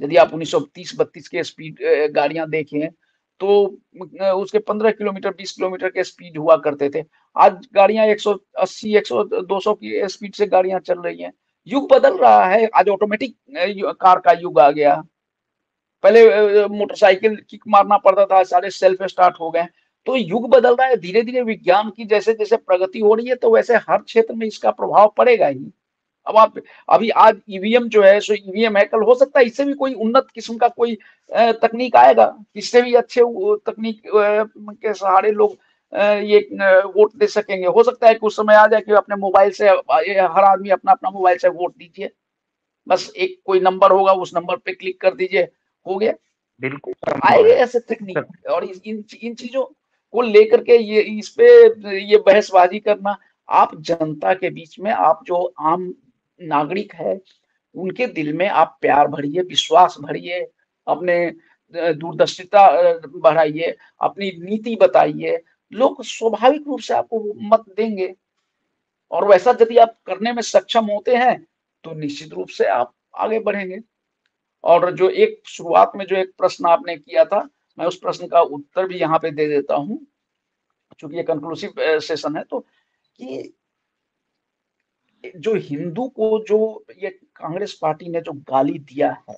यदि आप 1930-32 के स्पीड गाड़ियां देखें तो उसके 15 किलोमीटर 20 किलोमीटर के स्पीड हुआ करते थे। आज गाड़ियां 180 100 200 की स्पीड से गाड़ियां चल रही हैं। युग बदल रहा है, आज ऑटोमेटिक कार का युग आ गया। पहले मोटरसाइकिल किक मारना पड़ता था, सारे सेल्फ स्टार्ट हो गए। तो युग बदल रहा है धीरे धीरे, विज्ञान की जैसे जैसे प्रगति हो रही है तो वैसे हर क्षेत्र में इसका प्रभाव पड़ेगा ही। अब आप अभी आज ईवीएम जो है सो ईवीएम है, कल हो सकता है इससे भी कोई उन्नत किस्म का कोई तकनीक आएगा, इससे भी अच्छे तकनीक के सहारे लोग ये वोट दे सकेंगे। हो सकता है कि उस समय आ जाए कि अपने मोबाइल से हर आदमी अपना अपना मोबाइल से वोट दीजिए, बस एक कोई नंबर होगा उस नंबर पे क्लिक कर दीजिए, हो गया। बिल्कुल तो संभव आएंगे है। ऐसे तकनीक, और इन चीजों को लेकर के ये इस पे ये बहसबाजी करना, आप जनता के बीच में आप जो आम नागरिक है उनके दिल में आप प्यार भरिए, विश्वास भरिए, अपने दूरदर्शिता बढ़ाइए, अपनी नीति बताइए, लोग स्वाभाविक रूप से आपको मत देंगे। और वैसा यदि आप करने में सक्षम होते हैं तो निश्चित रूप से आप आगे बढ़ेंगे। और जो एक शुरुआत में जो एक प्रश्न आपने किया था, मैं उस प्रश्न का उत्तर भी यहाँ पे दे देता हूँ, क्योंकि ये कंक्लूसिव सेशन है। तो कि जो हिंदू को जो ये कांग्रेस पार्टी ने जो गाली दिया है,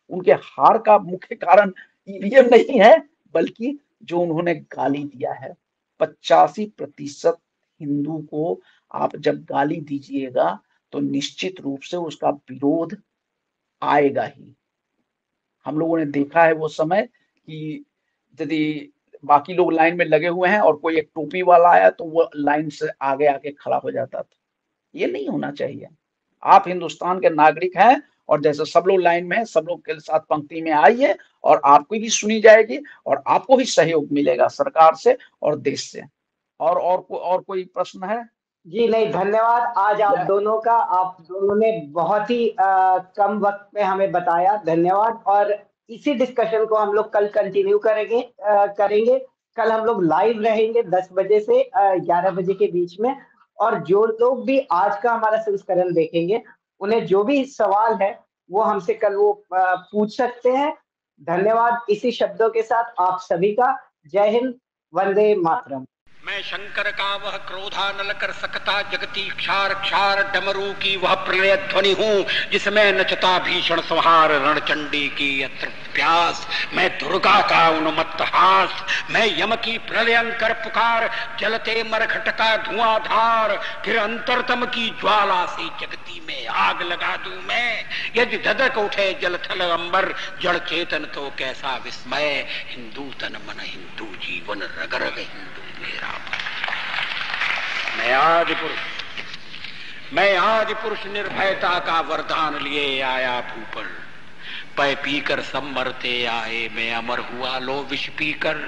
उनके हार का मुख्य कारण ईवीएम नहीं है, बल्कि जो उन्होंने गाली दिया है। 85% हिंदू को आप जब गाली दीजिएगा तो निश्चित रूप से उसका विरोध आएगा ही। हम लोगों ने देखा है वो समय कि यदि बाकी लोग लाइन में लगे हुए हैं और कोई एक टोपी वाला आया तो वो लाइन से आगे आके खड़ा हो जाता था। ये नहीं होना चाहिए। आप हिंदुस्तान के नागरिक हैं और जैसे सब लोग लाइन में हैं, सब लोग के साथ पंक्ति में आइए और आपकी भी सुनी जाएगी और आपको भी सहयोग मिलेगा सरकार से और देश से। और कोई प्रश्न है? जी नहीं, धन्यवाद आज आप दोनों का। आप दोनों ने बहुत ही कम वक्त में हमें बताया, धन्यवाद। और इसी डिस्कशन को हम लोग कल कंटिन्यू करेंगे। कल हम लोग लाइव रहेंगे 10 बजे से 11 बजे के बीच में। और जो लोग भी आज का हमारा संस्करण देखेंगे, उन्हें जो भी सवाल है वो हमसे कल वो पूछ सकते हैं। धन्यवाद। इसी शब्दों के साथ आप सभी का जय हिंद, वंदे मातरम। मैं शंकर का वह क्रोधा नल कर सकता जगती क्षार क्षार डमरू की वह प्रलय ध्वनि हूँ जिसमें नचता भीषण संहार रणचंडी की अतृप्त प्यास। मैं दुर्गा का उन्मत्त हास, मैं यम की प्रलयंकर पुकार, जलते मरघट का धुआंधार, फिर अंतरतम की ज्वाला से जगती में आग लगा दूं मैं। यदि धधक उठे जल थल अंबर, जड़ चेतन तो कैसा विस्मय। हिंदू तन मन हिंदू जीवन, रग रग हिंदू मेरा। मैं आज पुरुष निर्भयता का वरदान लिए आया भूपर। पै पीकर सब मरते आए, मैं अमर हुआ लो विष पीकर।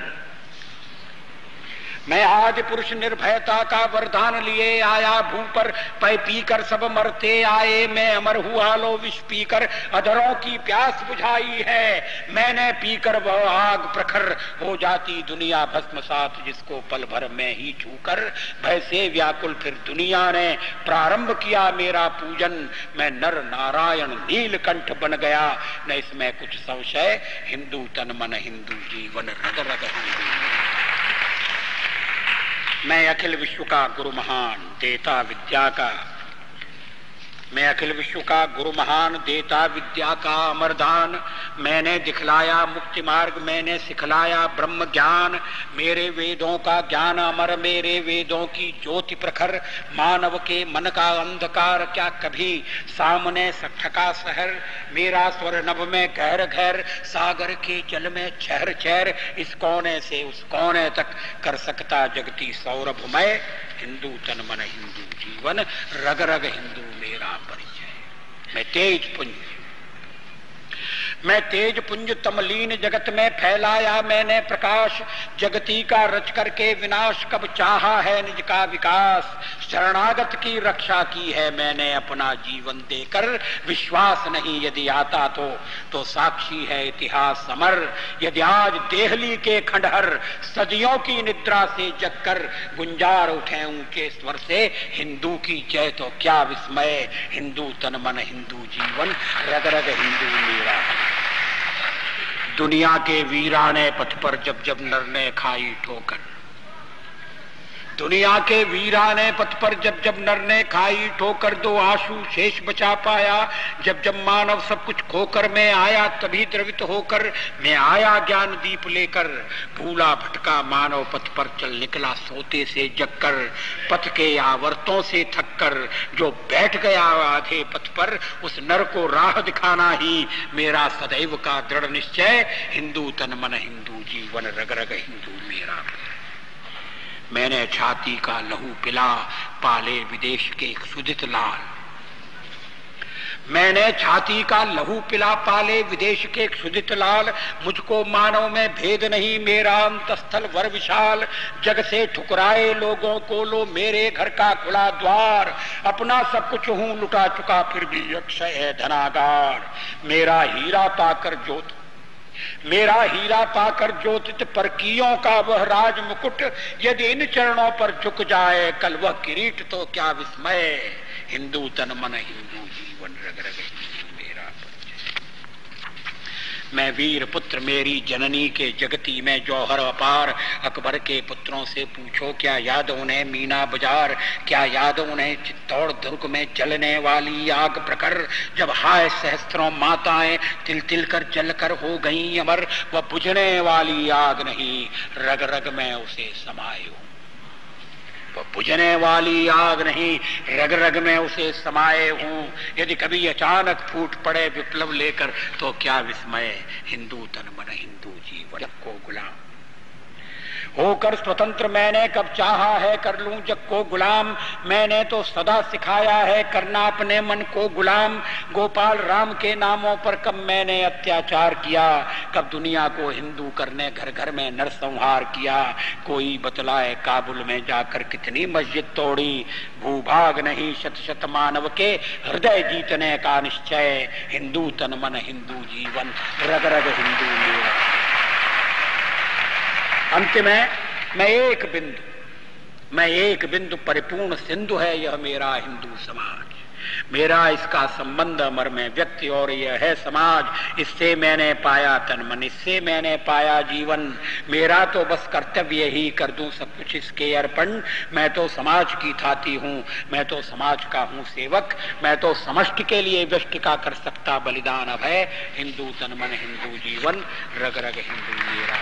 मैं आज पुरुष निर्भयता का वरदान लिए आया भूपर। पै पीकर सब मरते आए, मैं अमर हुआ लो विष पीकर। अधरों की प्यास बुझाई है मैंने पीकर, वह आग प्रखर हो जाती दुनिया भस्मसात जिसको पल भर में ही छूकर। भय से व्याकुल फिर दुनिया ने प्रारंभ किया मेरा पूजन। मैं नर नारायण नीलकंठ बन गया, न इसमें कुछ संशय। हिंदू तन मन हिंदू जीवन, रग रग हिंदू। मैं अखिल विश्व का गुरु महान देता विद्या का, मैं अखिल विश्व का गुरु महान देता विद्या का अमरदान। मैंने दिखलाया मुक्ति मार्ग, मैंने सिखलाया ब्रह्म ज्ञान। मेरे वेदों का ज्ञान अमर, मेरे वेदों की ज्योति प्रखर। मानव के मन का अंधकार क्या कभी सामने सठका शहर। मेरा स्वर नभ में गहर गहर, सागर के जल में छहर छहर। इस कोने से उस कोने तक कर सकता जगती सौरभमय। हिंदू तन मन हिंदू जीवन, रग रग हिंदू मेरा परिचय। मैं तेज पुंज तमलीन जगत में फैलाया मैंने प्रकाश। जगती का रच करके विनाश कब चाहा है निज का विकास। शरणागत की रक्षा की है मैंने अपना जीवन देकर। विश्वास नहीं यदि आता तो साक्षी है इतिहास समर। यदि आज देहली के खंडहर सदियों की निद्रा से जगकर गुंजार उठे ऊंचे स्वर से हिंदू की जय तो क्या विस्मय। हिंदू तन मन हिंदू जीवन, रग रग हिंदू मेरा। दुनिया के वीराने पथ पर जब जब नर ने खाई ठोकर, दुनिया के वीराने पथ पर जब जब नर ने खाई ठोकर। दो आंसू शेष बचा पाया जब जब मानव सब कुछ खोकर। मैं आया तभी द्रवित होकर, मैं आया ज्ञान दीप लेकर। भूला भटका मानव पथ पर चल निकला सोते से जगकर। पथ के आवर्तों से थककर जो बैठ गया आधे पथ पर, उस नर को राह दिखाना ही मेरा सदैव का दृढ़ निश्चय। हिंदू तन मन हिंदू जीवन, रग रग हिंदू मेरा। मैंने छाती का लहू पिला पाले विदेश के एक सुदित लाल। मैंने छाती का लहू पिला पाले विदेश के एक सुदित लाल। मुझको मानव में भेद नहीं मेरा अंतस्थल वर विशाल। जग से ठुकराए लोगों को लो मेरे घर का खुला द्वार। अपना सब कुछ हूं लुटा चुका फिर भी अक्षय है धनागार। मेरा हीरा पाकर ज्योतित परकियों का वह राज मुकुट। यदि इन चरणों पर झुक जाए कल वह किरीट तो क्या विस्मय। हिंदू तन मन हिंदू जीवन, रग रग मेरा परिचय। मैं वीर पुत्र मेरी जननी के जगती में जौहर अपार। अकबर के पुत्रों से पूछो क्या याद उन्हें मीना बाजार। क्या याद उन्हें चित्तौड़ दुर्ग में जलने वाली आग प्रखर। जब हाय सहस्त्रों माताएं तिल तिल कर जल कर हो गई अमर। वह बुझने वाली आग नहीं, रग रग में उसे समाये हूं। वह बुझने वाली आग नहीं, रग रग में उसे समाये हूं। यदि कभी अचानक फूट पड़े विप्लव लेकर तो क्या विस्मय। हिंदू तन मन हिंदू जीवन को गुलाम। होकर स्वतंत्र मैंने कब चाहा है कर लूं जग को गुलाम, मैंने तो सदा सिखाया है करना अपने मन को गुलाम। गोपाल राम के नामों पर कब मैंने अत्याचार किया, कब दुनिया को हिंदू करने घर घर में नरसंहार किया। कोई बतलाए काबुल में जाकर कितनी मस्जिद तोड़ी, भूभाग नहीं शत शत मानव के हृदय जीतने का निश्चय। हिंदू तन मन हिंदू जीवन रग रग हिंदू मेरा। अंत में मैं एक बिंदु परिपूर्ण सिंधु है यह मेरा हिंदू समाज। मेरा इसका संबंध अमर में व्यक्ति और यह है समाज। इससे मैंने पाया तन मन, इससे मैंने पाया जीवन। मेरा तो बस कर्तव्य ही कर दूं सब कुछ इसके अर्पण। मैं तो समाज की थाती हूँ, मैं तो समाज का हूँ सेवक। मैं तो समष्टि के लिए व्यष्टि का कर सकता बलिदान अब है। हिंदू तन मन हिंदू जीवन रग रग हिंदू मेरा।